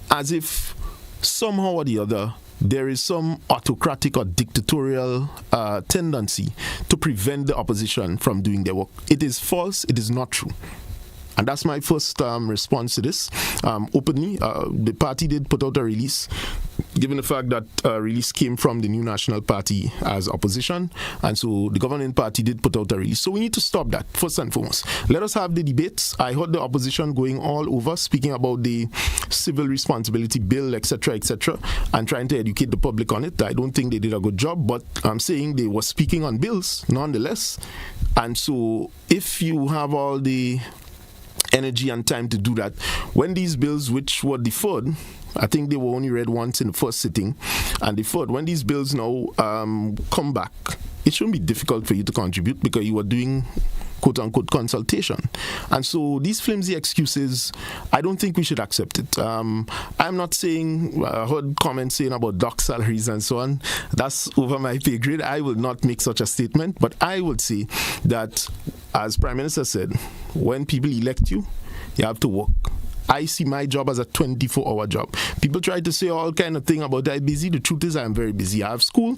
as if somehow or the other there is some autocratic or dictatorial tendency to prevent the opposition from doing their work. It is false. It is not true. And that's my first response to this. Openly, the party did put out a release, given the fact that release came from the New National Party as opposition, and so the governing party did put out a release. So we need to stop that, first and foremost. Let us have the debates. I heard the opposition going all over, speaking about the civil responsibility bill, etc., and trying to educate the public on it. I don't think they did a good job, but I'm saying they were speaking on bills, nonetheless. And so if you have all the energy and time to do that, when these bills which were deferred, I think they were only read once in the first sitting and deferred, when these bills now come back, it shouldn't be difficult for you to contribute because you were doing quote-unquote consultation. And so these flimsy excuses, I don't think we should accept it. I'm not saying, I heard comments saying about dock salaries and so on. That's over my pay grade. I will not make such a statement, but I would say that, as Prime Minister said, when people elect you, you have to work. I see my job as a 24-hour job. People try to say all kind of thing about I'm busy. The truth is I'm very busy. I have school.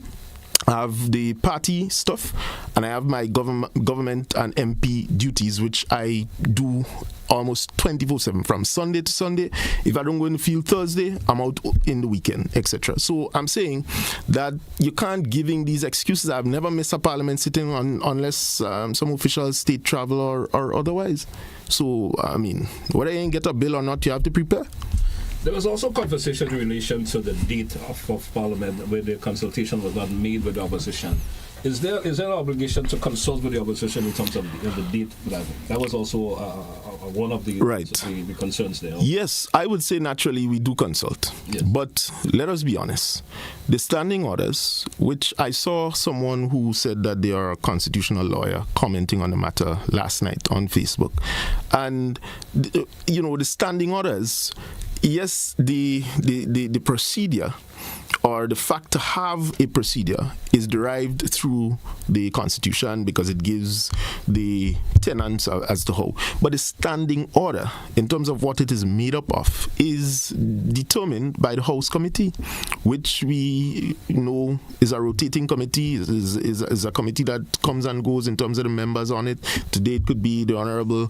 I have the party stuff, and I have my government and MP duties, which I do almost 24/7 from Sunday to Sunday. If I don't go in the field Thursday, I'm out in the weekend, etc. So I'm saying that you can't giving these excuses. I've never missed a parliament sitting unless some official state travel or otherwise. So I mean, whether you get a bill or not, you have to prepare. There was also conversation in relation to the date of Parliament where the consultation was not made with the opposition. Is there an obligation to consult with the opposition in terms of the date? That was also one of the concerns there. Yes, I would say naturally we do consult. Yes. But let us be honest. The standing orders, which I saw someone who said that they are a constitutional lawyer commenting on the matter last night on Facebook. And, the standing orders, yes, the procedure or the fact to have a procedure is derived through the Constitution because it gives the tenants as to how. But the standing order, in terms of what it is made up of, is determined by the House Committee, which we know is a rotating committee, is a committee that comes and goes in terms of the members on it. Today it could be the Honourable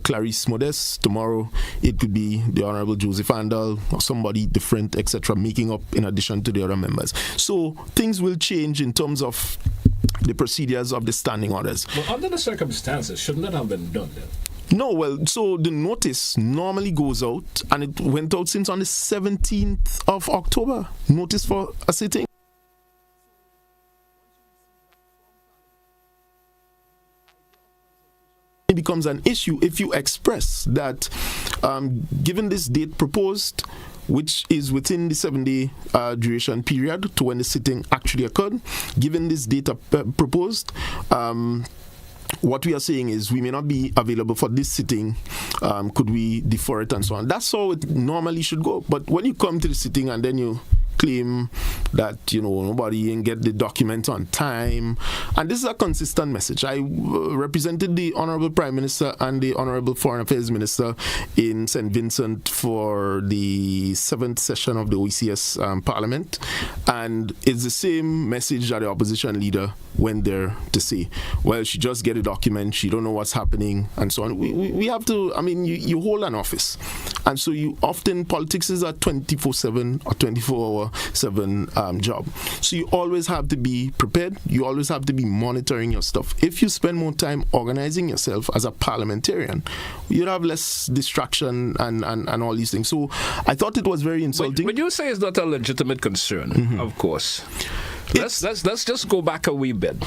Clarice Modest. Tomorrow it could be the Honourable Joseph Andal or somebody different, etc., making up in addition to the other members. So things will change in terms of the procedures of the standing orders. Well, under the circumstances, shouldn't that have been done then? No, well, so the notice normally goes out, and it went out since on the 17th of October. Notice for a sitting. It becomes an issue if you express that given this date proposed, which is within the 7-day duration period to when the sitting actually occurred, given this data proposed, what we are saying is we may not be available for this sitting. Could we defer it and so on? That's how it normally should go. But when you come to the sitting and then you claim that nobody can get the document on time, and this is a consistent message. I represented the Honourable Prime Minister and the Honourable Foreign Affairs Minister in St. Vincent for the 7th session of the OECS Parliament, and it's the same message that the opposition leader went there to say, well, she just get a document, she don't know what's happening, and so on. We have to, you hold an office, and so you often, politics is a 24/7 or 24/7 job. So you always have to be prepared, you always have to be monitoring your stuff. If you spend more time organizing yourself as a parliamentarian, you'd have less distraction and all these things. So I thought it was very insulting. But you say it's not a legitimate concern, of course. Let's just go back a wee bit.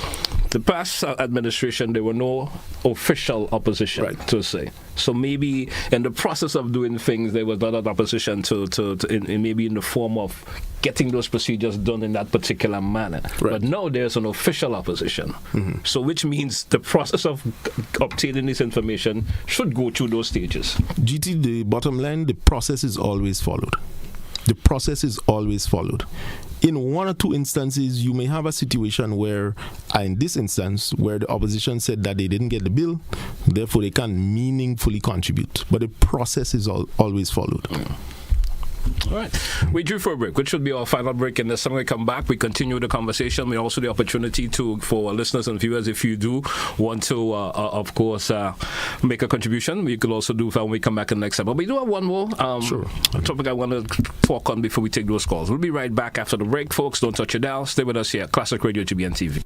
The past administration, there were no official opposition, to say. So maybe in the process of doing things, there was not an opposition maybe in the form of getting those procedures done in that particular manner. Right. But now there's an official opposition. Mm-hmm. So which means the process of obtaining this information should go through those stages. GT, the bottom line, the process is always followed. The process is always followed. In one or two instances, you may have a situation where, in this instance, where the opposition said that they didn't get the bill, therefore they can't meaningfully contribute. But the process is always followed. Yeah. All right. We drew for a break, which should be our final break. And then when we come back, we continue the conversation. We also the opportunity for our listeners and viewers, if you do want to, of course, make a contribution, we could also do that when we come back in the next time. But we do have one more topic I want to talk on before we take those calls. We'll be right back after the break, folks. Don't touch your dial. Stay with us here at Classic Radio GBN TV.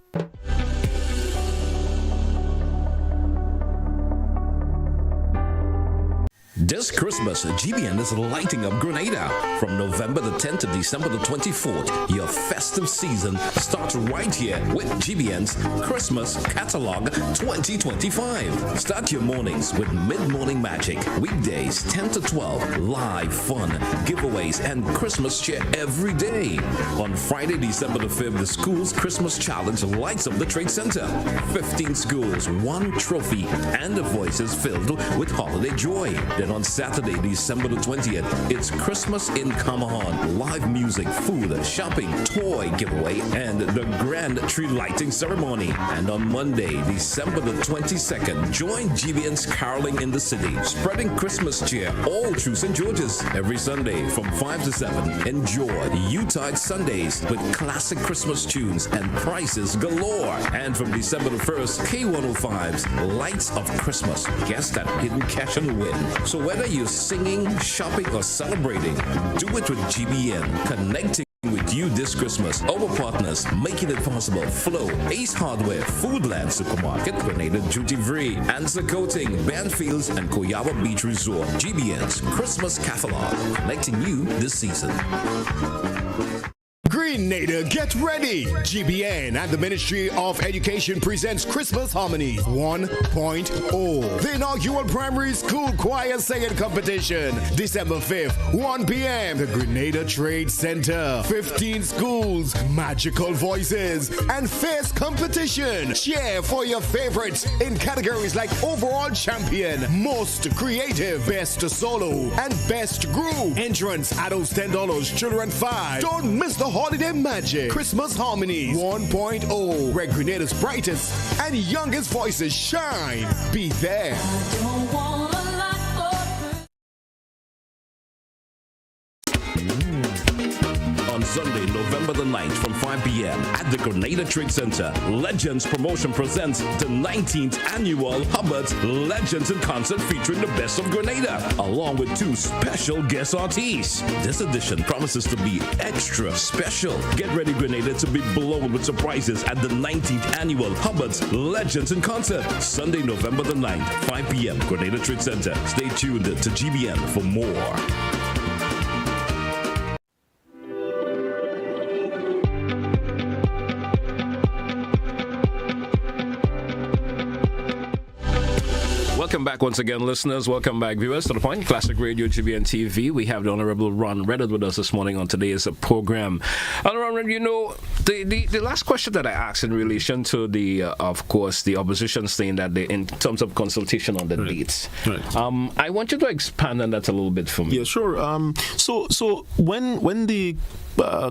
This Christmas, GBN is lighting up Grenada. From November the 10th to December the 24th, your festive season starts right here with GBN's Christmas Catalog 2025. Start your mornings with mid-morning magic. Weekdays 10 to 12, live fun, giveaways, and Christmas cheer every day. On Friday, December the 5th, the school's Christmas challenge lights up the Trade Center. 15 schools, 1 trophy, and the voices filled with holiday joy. Then on Saturday, December the 20th, it's Christmas in Kamahan. Live music, food, shopping, toy giveaway, and the grand tree lighting ceremony. And on Monday, December the 22nd, join GBN's caroling in the city, spreading Christmas cheer all through St. George's. Every Sunday from 5 to 7, enjoy Utah Sundays with classic Christmas tunes and prices galore. And from December the 1st, K105's Lights of Christmas. Guess that hidden cash and win. So whether you're singing, shopping, or celebrating, do it with GBN, connecting with you this Christmas. Our partners making it possible: Flow, Ace Hardware, Foodland Supermarket, Grenada Duty Free, Answer Coating, Banfields, and Koyaba Beach Resort. GBN's Christmas Catalog, connecting you this season. Grenada, get ready! GBN and the Ministry of Education presents Christmas Harmonies 1.0, the inaugural primary school choir singing competition, December 5th, 1 p.m. The Grenada Trade Center. 15 schools, magical voices, and fierce competition. Cheer for your favorites in categories like Overall Champion, Most Creative, Best Solo, and Best Group. Entrance, adults $10, children $5. Don't miss the holiday magic. Christmas Harmonies 1.0, where Grenada's brightest and youngest voices shine. Be there. On Sunday, November the 9th from 5 p.m. at the Grenada Trade Center, Legends Promotion presents the 19th annual Hubbard's Legends in Concert featuring the best of Grenada, along with 2 special guest artists. This edition promises to be extra special. Get ready, Grenada, to be blown with surprises at the 19th annual Hubbard's Legends in Concert, Sunday, November the 9th, 5 p.m. Grenada Trade Center. Stay tuned to GBN for more. Welcome back once again, listeners. Welcome back, viewers, to The Point, Classic Radio, GBN TV. We have the Honorable Ron Redhead with us this morning on today's program. Ron, you know, the last question that I asked in relation to the, of course, the opposition saying that they, in terms of consultation on the dates. Right. I want you to expand on that a little bit for me. Yeah, sure. So when the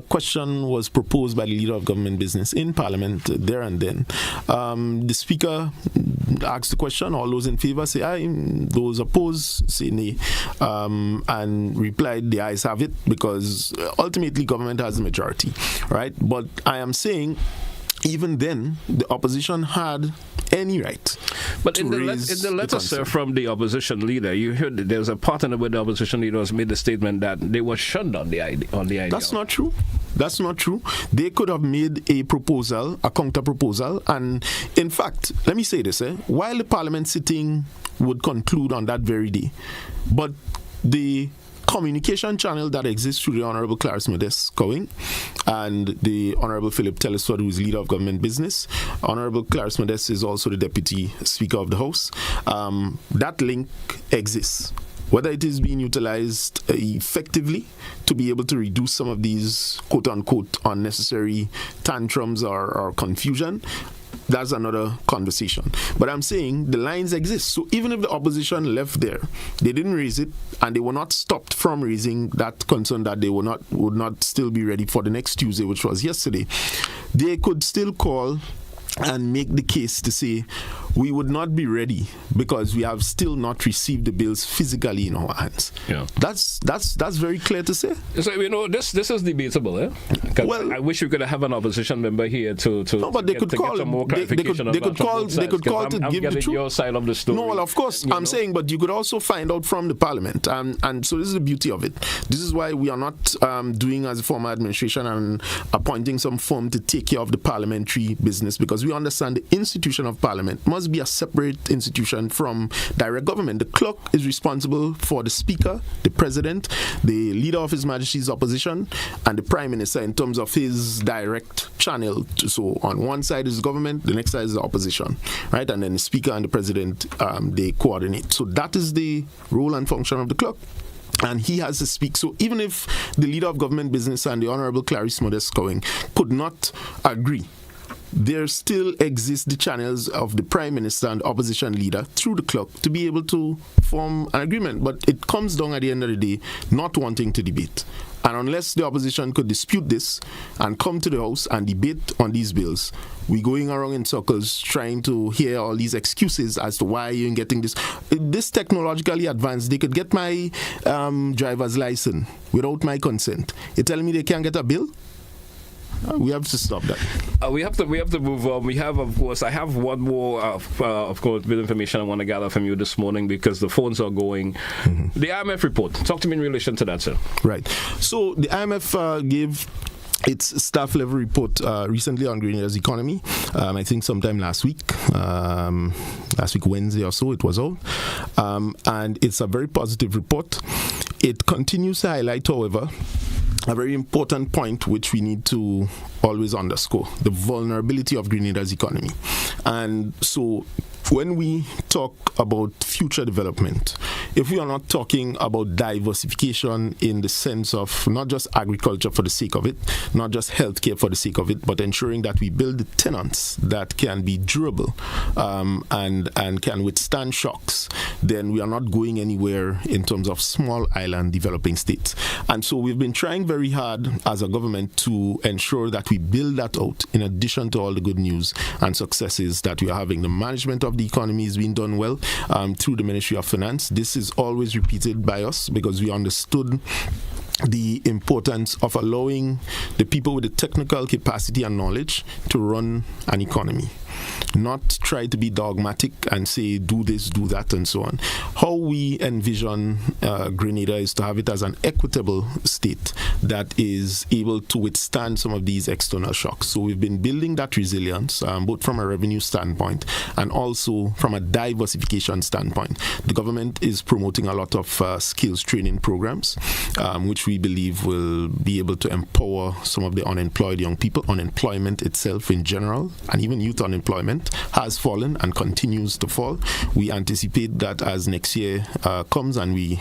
question was proposed by the Leader of Government Business in Parliament there and then, the Speaker asked the question. All those in favour say aye, those opposed say nay, and replied the ayes have it, because ultimately government has the majority, right? But I am saying, even then, the opposition had any right. But in the letter, sir, from the opposition leader, you heard that there was a part in it where the opposition leaders made the statement that they were shunned on the idea. That's not true. That's not true. They could have made a proposal, a counter proposal, and in fact, let me say this: while the Parliament sitting would conclude on that very day, but the communication channel that exists through the Honourable Clarence Modest Cowing and the Honourable Philip Telesford, who is Leader of Government Business. Honourable Clarence Modest is also the Deputy Speaker of the House. That link exists. Whether it is being utilized effectively to be able to reduce some of these quote-unquote unnecessary tantrums or confusion, that's another conversation. But I'm saying the lines exist. So even if the opposition left there, they didn't raise it, and they were not stopped from raising that concern that they would not still be ready for the next Tuesday, which was yesterday. They could still call and make the case to say we would not be ready because we have still not received the bills physically in our hands. Yeah, that's very clear to say. So you know this is debatable, eh? Well, I wish we could have an opposition member here to no, but they could call some more clarification. They could call to give the truth. Your side of the story. No, well, of course, I'm saying, but you could also find out from the Parliament, and so this is the beauty of it. This is why we are not doing as a former administration and appointing some firm to take care of the parliamentary business, because we understand the institution of Parliament must be a separate institution from direct government. The clerk is responsible for the Speaker, the President, the Leader of His Majesty's Opposition, and the Prime Minister in terms of his direct channel. So on one side is the government, the next side is the opposition, right? And then the Speaker and the President, they coordinate. So that is the role and function of the clerk, and he has to speak. So even if the Leader of Government Business and the Honourable Clarence Modest Cowing could not agree there still exists the channels of the Prime Minister and opposition leader through the clerk to be able to form an agreement. But it comes down at the end of the day not wanting to debate. And unless the opposition could dispute this and come to the House and debate on these bills, we're going around in circles trying to hear all these excuses as to why you're getting this. This technologically advanced, they could get my driver's license without my consent. You're telling me they can't get a bill? We have to stop that. We have to move on. We have, of course, I have one more, of course, bit of information I want to gather from you this morning because the phones are going. Mm-hmm. The IMF report. Talk to me in relation to that, sir. Right. So the IMF gave its staff level report recently on Grenada's economy. I think sometime last week Wednesday or so, it was out. And it's a very positive report. It continues to highlight, however, a very important point which we need to always underscore: the vulnerability of Grenada's economy. And so when we talk about future development, if we are not talking about diversification in the sense of not just agriculture for the sake of it, not just healthcare for the sake of it, but ensuring that we build the tenants that can be durable and can withstand shocks, then we are not going anywhere in terms of small island developing states. And so we've been trying very hard as a government to ensure that we build that out in addition to all the good news and successes that we are having. The management of the economy is being done well through the Ministry of Finance. This is always repeated by us because we understood the importance of allowing the people with the technical capacity and knowledge to run an economy. Not try to be dogmatic and say do this, do that, and so on. How we envision Grenada is to have it as an equitable state that is able to withstand some of these external shocks. So we've been building that resilience, both from a revenue standpoint and also from a diversification standpoint. The government is promoting a lot of skills training programs, which we believe will be able to empower some of the unemployed young people. Unemployment itself in general, and even youth unemployment, has fallen and continues to fall. We anticipate that as next year comes and we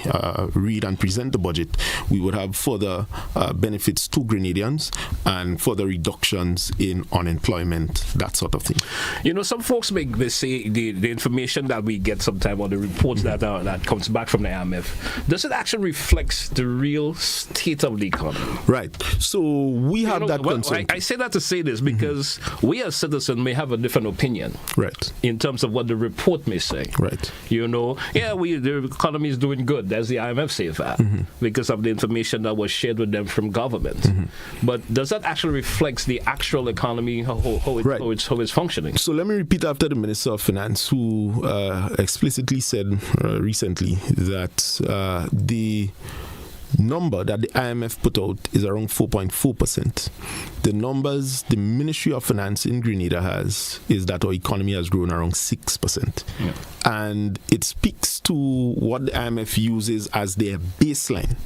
read and present the budget, we would have further benefits to Grenadians and further reductions in unemployment, that sort of thing. You know, some folks they say the information that we get sometimes, or the reports that comes back from the IMF, does it actually reflect the real state of the economy? Right. So we have that concern. I say that to say this because we as citizens may have a different opinion, right, in terms of what the report may say, right. You know, the economy is doing good, as the IMF says that, because of the information that was shared with them from government. But does that actually reflect the actual economy, how it's functioning? So let me repeat after the Minister of Finance, who explicitly said recently that the number that the IMF put out is around 4.4%. The numbers the Ministry of Finance in Grenada has is that our economy has grown around 6%. Yeah. And it speaks to what the IMF uses as their baseline,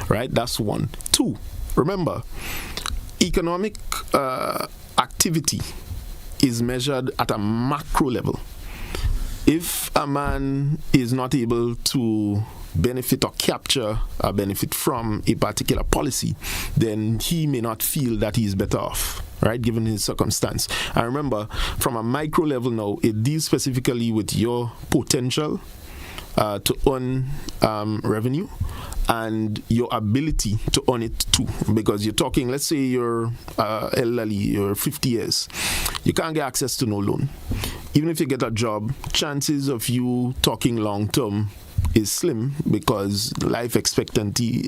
right? That's one. Two, remember, economic activity is measured at a macro level. If a man is not able to benefit or capture a benefit from a particular policy, then he may not feel that he is better off, right, given his circumstance. And remember, from a micro level now, it deals specifically with your potential to earn revenue and your ability to earn it too. Because you're talking, let's say you're elderly, you're 50 years, you can't get access to no loan. Even if you get a job, chances of you talking long term is slim because life expectancy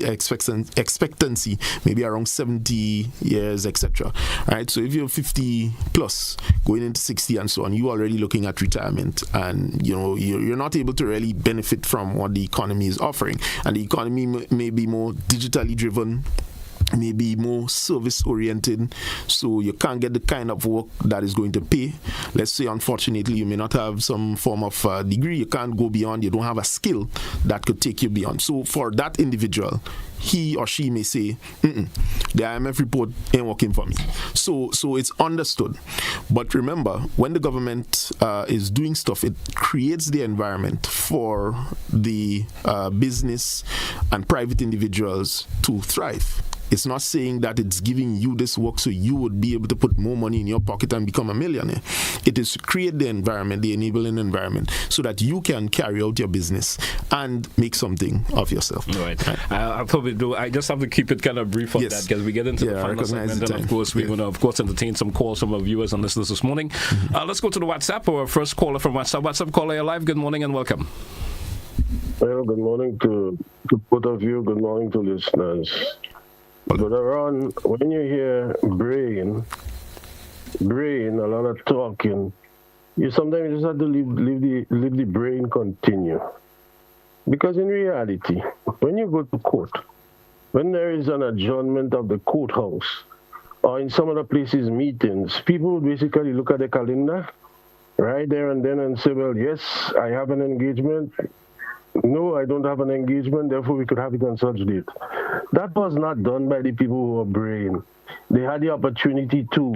maybe around 70 years, etc. Right? So if you're 50 plus, going into 60 and so on, you're already looking at retirement, and you're not able to really benefit from what the economy is offering. And the economy may be more digitally driven, maybe more service oriented, so you can't get the kind of work that is going to pay. Let's say, unfortunately, you may not have some form of degree, you can't go beyond, you don't have a skill that could take you beyond. So for that individual, he or she may say, the IMF report ain't working for me. So it's understood. But remember, when the government is doing stuff, it creates the environment for the business and private individuals to thrive. It's not saying that it's giving you this work so you would be able to put more money in your pocket and become a millionaire. It is to create the environment, the enabling environment, so that you can carry out your business and make something of yourself. Right. I probably do. I just have to keep it kind of brief on that because we get into the final segment, and of course we're going to, of course, entertain some calls from our viewers and listeners this morning. Let's go to the WhatsApp. Our first caller from WhatsApp. WhatsApp caller, you're live. Good morning and welcome. Well, good morning to both of you. Good morning to listeners. Brother Ron, when you hear brain, a lot of talking, you sometimes just have to leave the brain continue. Because in reality, when you go to court, when there is an adjournment of the courthouse, or in some other places meetings, people basically look at the calendar right there and then and say, well, yes, I have an engagement. No, I don't have an engagement, therefore we could have it on such date. That was not done by the people who were brain. They had the opportunity to.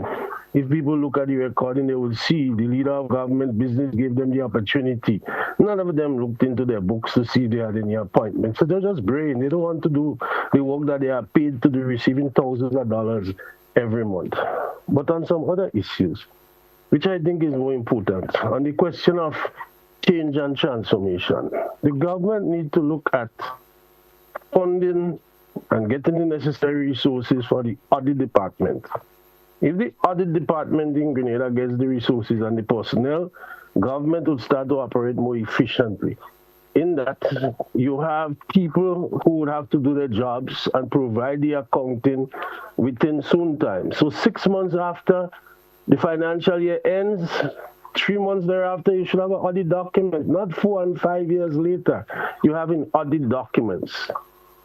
If people look at the recording, they will see the leader of government business gave them the opportunity. None of them looked into their books to see if they had any appointments. So they're just brain. They don't want to do the work that they are paid to do, receiving thousands of dollars every month. But on some other issues, which I think is more important, on the question of change and transformation, the government needs to look at funding and getting the necessary resources for the audit department. If the audit department in Grenada gets the resources and the personnel, government would start to operate more efficiently. In that, you have people who would have to do their jobs and provide the accounting within soon time. So 6 months after the financial year ends, 3 months thereafter, you should have an audit document, not 4 and 5 years later. You have an audit documents.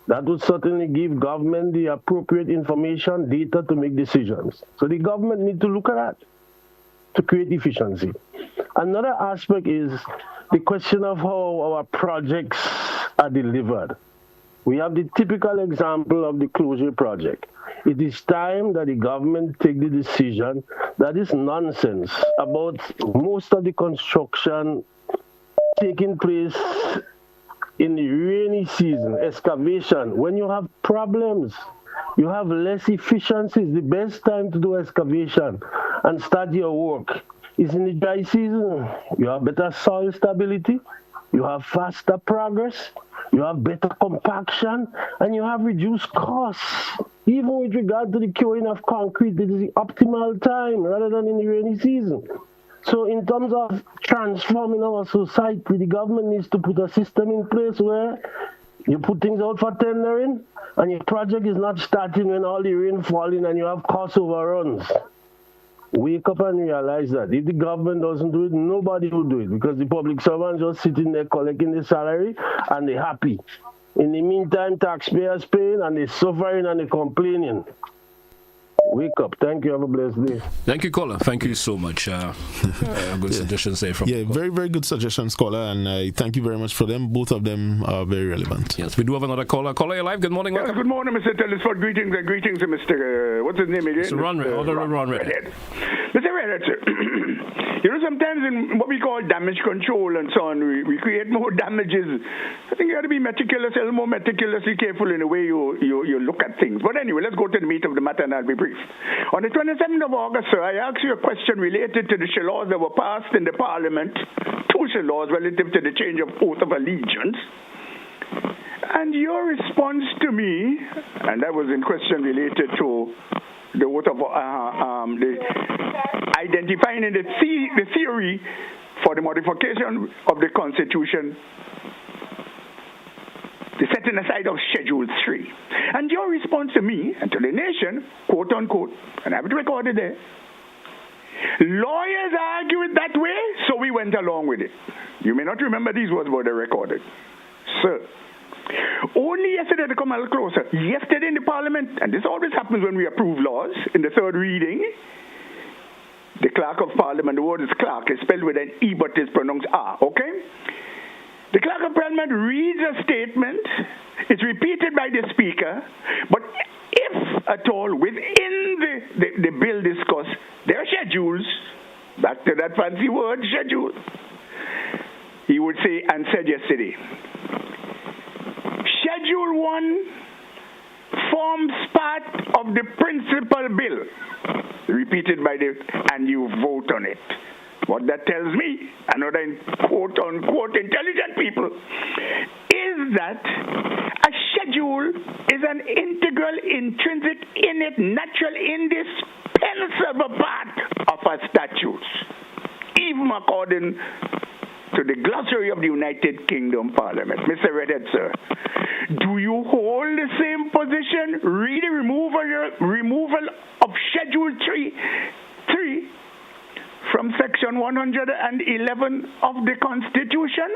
That would certainly give government the appropriate information, data to make decisions. So the government need to look at that to create efficiency. Another aspect is the question of how our projects are delivered. We have the typical example of the closure project. It is time that the government take the decision that is nonsense about most of the construction taking place in the rainy season, excavation. When you have problems, you have less efficiencies. The best time to do excavation and start your work is in the dry season. You have better soil stability, you have faster progress, you have better compaction, and you have reduced costs. Even with regard to the curing of concrete, it is the optimal time rather than in the rainy season. So in terms of transforming our society, the government needs to put a system in place where you put things out for tendering and your project is not starting when all the rain falling and you have cost overruns. Wake up and realize that if the government doesn't do it, nobody will do it, because the public servants just sitting there collecting the salary and they're happy. In the meantime, taxpayers paying and they're suffering and they're complaining. Wake up. Thank you. Have a blessed day. Thank you, caller. Thank you so much. Good suggestions there from very, very good suggestions, caller, and I thank you very much for them. Both of them are very relevant. Yes, we do have another caller. Caller, you're live. Good morning. Yes, good morning, Mr. Telesford. Greetings to Mr. What's his name again? Mr. Ron Redhead. Mr. Redhead, sir. You know, sometimes in what we call damage control and so on, we create more damages. I think you got to be meticulous, a little more meticulously careful in the way you look at things. But anyway, let's go to the meat of the matter and I'll be brief. On the 27th of August, sir, I asked you a question related to the laws that were passed in the Parliament, two laws relative to the change of oath of allegiance. And your response to me, and that was in question related to the oath of identifying the theory for the modification of the Constitution, the setting aside of Schedule 3. And your response to me and to the nation, quote unquote, and I have it recorded there, lawyers argue it that way, so we went along with it. You may not remember these words, but they're recorded. Sir, only yesterday to come a little closer, yesterday in the Parliament, and this always happens when we approve laws, in the third reading, the Clerk of Parliament, the word is clerk, it's spelled with an E but it's pronounced R, okay? The Clerk of Parliament reads a statement, it's repeated by the Speaker, but if at all within the bill discussed, there are schedules, back to that fancy word, schedule, he would say, and said yesterday, Schedule 1 forms part of the principal bill, repeated by and you vote on it. What that tells me, another quote-unquote intelligent people, is that a schedule is an integral, intrinsic, innate, natural, indispensable part of our statutes, even according to the glossary of the United Kingdom Parliament. Mr. Redhead, sir, do you hold the same position? Read the removal of Schedule 3 from Section 111 of the Constitution?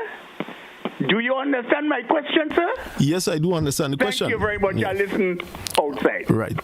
Do you understand my question, sir? Yes, I do understand the question. Thank you very much. I listen outside. Right.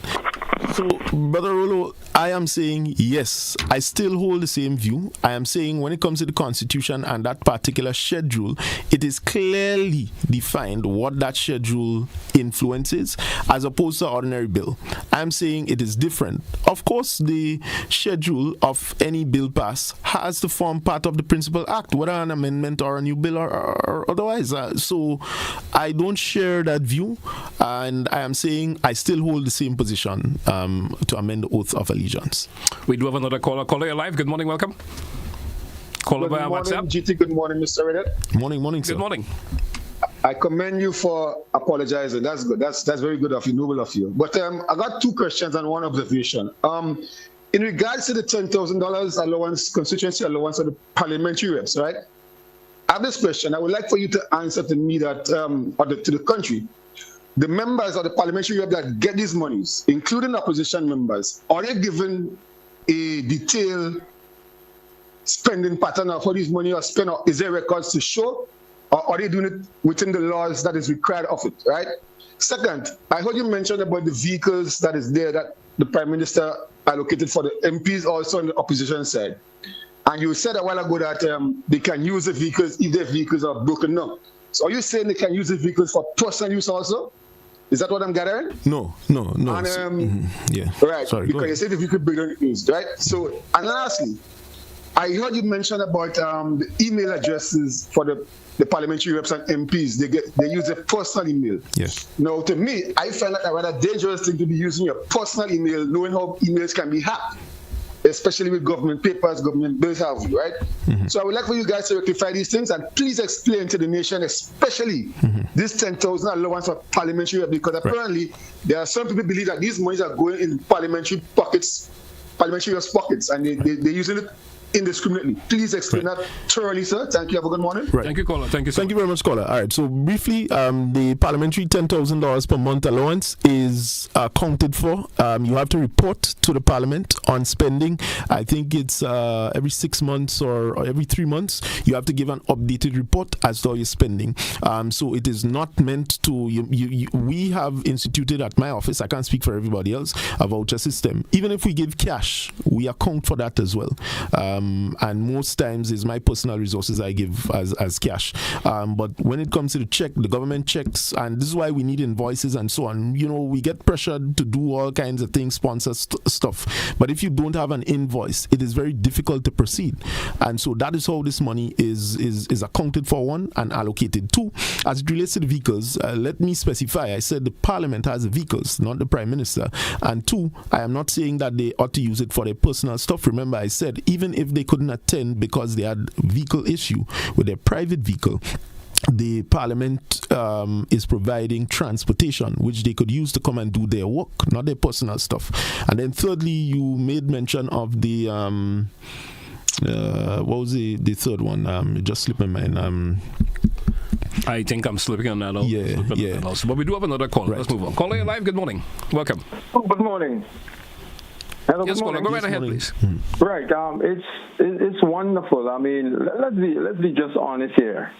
So, Brother Rolo, I am saying yes, I still hold the same view. I am saying when it comes to the Constitution and that particular schedule, it is clearly defined what that schedule influences as opposed to an ordinary bill. I am saying it is different. Of course, the schedule of any bill pass has to form part of the principal act, whether an amendment or a new bill or otherwise. So I don't share that view, and I am saying I still hold the same position to amend the oath of allegiance. We do have another caller. Caller, you're live. Good morning. Welcome. Caller via WhatsApp. GT, good morning, Mr. Redhead. Morning, sir. Good morning. I commend you for apologizing. That's good. That's very good of you, noble of you. But I got two questions and one observation. In regards to the $10,000 allowance, constituency allowance of the parliamentary reps, right? I have this question. I would like for you to answer to me that, to the country. The members of the parliamentary rep that get these monies, including opposition members, are they given a detailed spending pattern of how these money are spent? Or is there records to show? Or are they doing it within the laws that is required of it, right? Second, I heard you mention about the vehicles that is there that the Prime Minister allocated for the MPs also on the opposition side. And you said a while ago that they can use the vehicles if their vehicles are broken down. So are you saying they can use the vehicles for personal use also? Is that what I'm gathering? No. And, yeah. Right. Sorry, because you said if you could bring it used, right? So, and lastly, I heard you mention about the email addresses for the parliamentary reps and MPs. They use a personal email. Yes. Now, to me, I find that a rather dangerous thing to be using your personal email, knowing how emails can be hacked, especially with government papers, government bills, right? Mm-hmm. So I would like for you guys to rectify these things and please explain to the nation, especially this 10,000 allowance for parliamentary rep, because apparently there are some people who believe that these monies are going in parliamentary reps' pockets, and they're using it indiscriminately. Please explain that thoroughly, sir. Thank you. Have a good morning. Right. Thank you, caller. Thank you very much, caller. All right. So briefly, the parliamentary $10,000 per month allowance is accounted for. You have to report to the Parliament on spending. I think it's every 6 months or every 3 months. You have to give an updated report as to how you're spending. So it is not meant to. We have instituted at my office, I can't speak for everybody else, a voucher system. Even if we give cash, we account for that as well. And most times is my personal resources I give as cash. But when it comes to the check, the government checks, and this is why we need invoices and so on. We get pressured to do all kinds of things, sponsor stuff. But if you don't have an invoice, it is very difficult to proceed. And so that is how this money is accounted for, one, and allocated. Two, as it relates to the vehicles, let me specify. I said the Parliament has the vehicles, not the Prime Minister. And two, I am not saying that they ought to use it for their personal stuff. Remember, I said even if they couldn't attend because they had vehicle issue with their private vehicle, the Parliament is providing transportation which they could use to come and do their work, not their personal stuff. And then thirdly, you made mention of the what was the third one? It just slipped my mind. I think I'm slipping on that. Yeah. But we do have another call. Right. Let's move on. Caller, you're live. Good morning. Welcome. Good morning. Hello, yes, good morning. Go right ahead, please. Right. It's wonderful. I mean, let's be just honest here.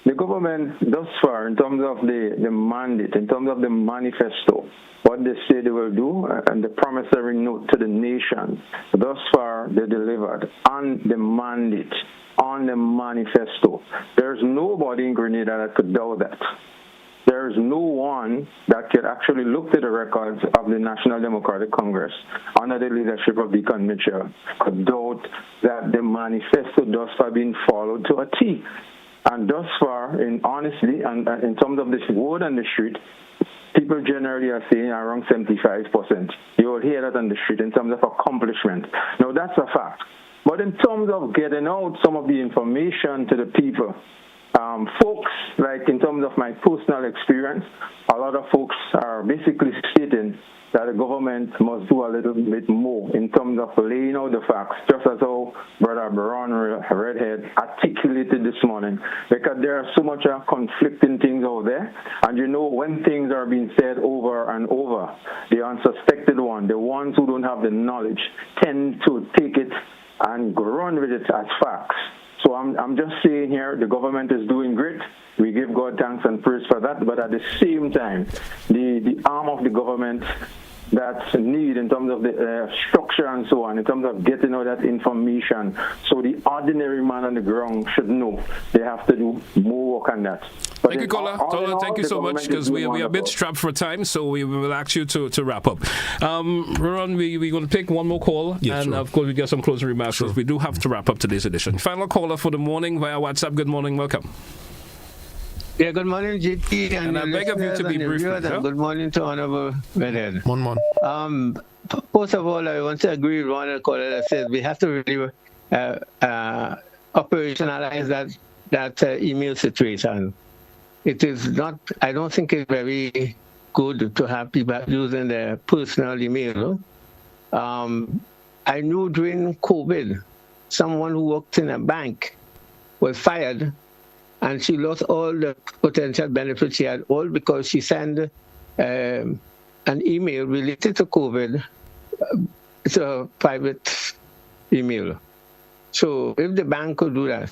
The government thus far, in terms of the mandate, in terms of the manifesto, what they say they will do, and the promissory note to the nation, thus far they delivered on the mandate, on the manifesto. There's nobody in Grenada that could doubt that. There is no one that can actually look to the records of the National Democratic Congress under the leadership of Deacon Mitchell could doubt that the manifesto thus far been followed to a T. And thus far, honestly, and in terms of this word on the street, people people generally are saying around 75%. You will hear that on the street in terms of accomplishment. Now, that's a fact. But in terms of getting out some of the information to the people, folks, like in terms of my personal experience, a lot of folks are basically stating that the government must do a little bit more in terms of laying out the facts, just as how Brother Baron Redhead articulated this morning, because there are so much conflicting things out there, and you know when things are being said over and over, the unsuspected one, the ones who don't have the knowledge, tend to take it and run with it as facts. So I'm just saying here, the government is doing great. We give God thanks and praise for that. But at the same time, the arm of the government that's need in terms of the structure and so on, in terms of getting all that information, so the ordinary man on the ground should know they have to do more work on that. But thank you, Kola. Thank you so much, because we are a bit strapped for time, so we will ask you to wrap up. Ron, we're going to take one more call, and of course we get some closing remarks, because we do have to wrap up today's edition. Final caller for the morning via WhatsApp. Good morning, welcome. Yeah, good morning, GT. And I beg of you to be brief. Good morning to Honorable Redhead. One. First of all, I want to agree with one of the callers that says we have to really operationalize that email situation. It is not, I don't think it's very good to have people using their personal email. I knew during COVID, someone who worked in a bank was fired, and she lost all the potential benefits she had, all because she sent an email related to COVID. It's a private email. So if the bank could do that,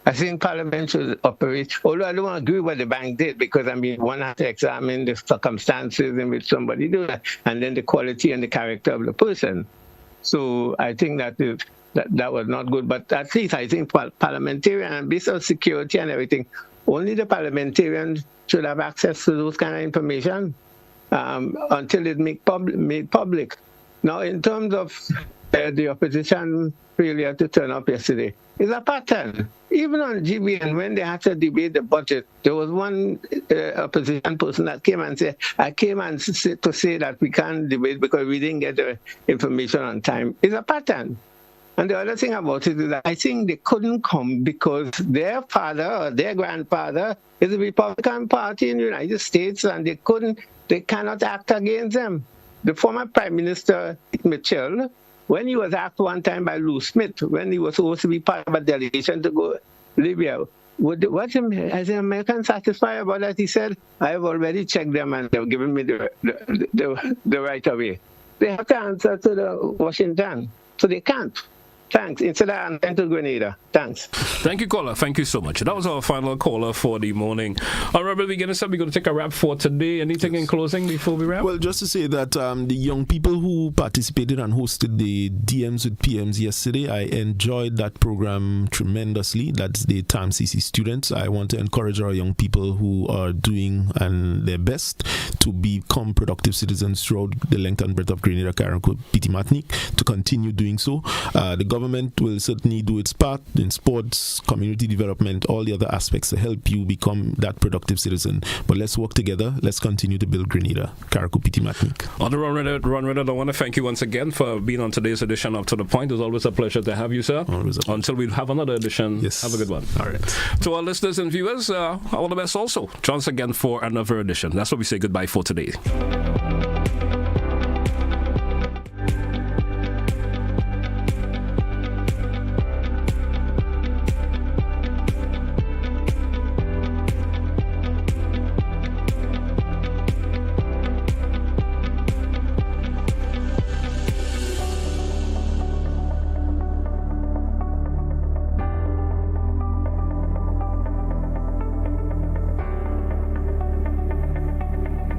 I think Parliament should operate, although I don't agree with what the bank did, because, I mean, one has to examine the circumstances in which somebody did that, and then the quality and the character of the person. So I think that was not good. But at least I think parliamentarian, and based on security and everything, only the parliamentarians should have access to those kind of information until it's made public. Now, in terms of the opposition failure to turn up yesterday, it's a pattern. Even on GBN, when they had to debate the budget, there was one opposition person that came and said, I came and to say that we can't debate because we didn't get the information on time. It's a pattern. And the other thing about it is that I think they couldn't come because their father or their grandfather is the Republican Party in the United States, and they cannot act against them. The former Prime Minister, Mitchell, when he was asked one time by Lou Smith, when he was supposed to be part of a delegation to go Libya, as an American satisfied about that? He said, I have already checked them and they've given me the right of way. They have to answer to the Washington, so they can't. Thanks. Instead of answering to Grenada. Thanks. Thank you, caller. Thank you so much. That was our final caller for the morning. All right, we're going to take a wrap for today. Anything in closing before we wrap? Well, just to say that the young people who participated and hosted the DMs with PMs yesterday, I enjoyed that program tremendously. That's the TAM CC students. I want to encourage our young people who are doing their best to become productive citizens throughout the length and breadth of Grenada, Carriacou, Petit Martinique, to continue doing so. The government will certainly do its part in sports, community development, all the other aspects to help you become that productive citizen. But let's work together. Let's continue to build Grenada, Carriacou, Petit Martinique. Ron Redhead, I want to thank you once again for being on today's edition of To The Point. It's always a pleasure to have you, sir. Always a pleasure. Until we have another edition, yes. Have a good one. All right. To our listeners and viewers, all the best also. Chance again for another edition. That's what we say goodbye for today.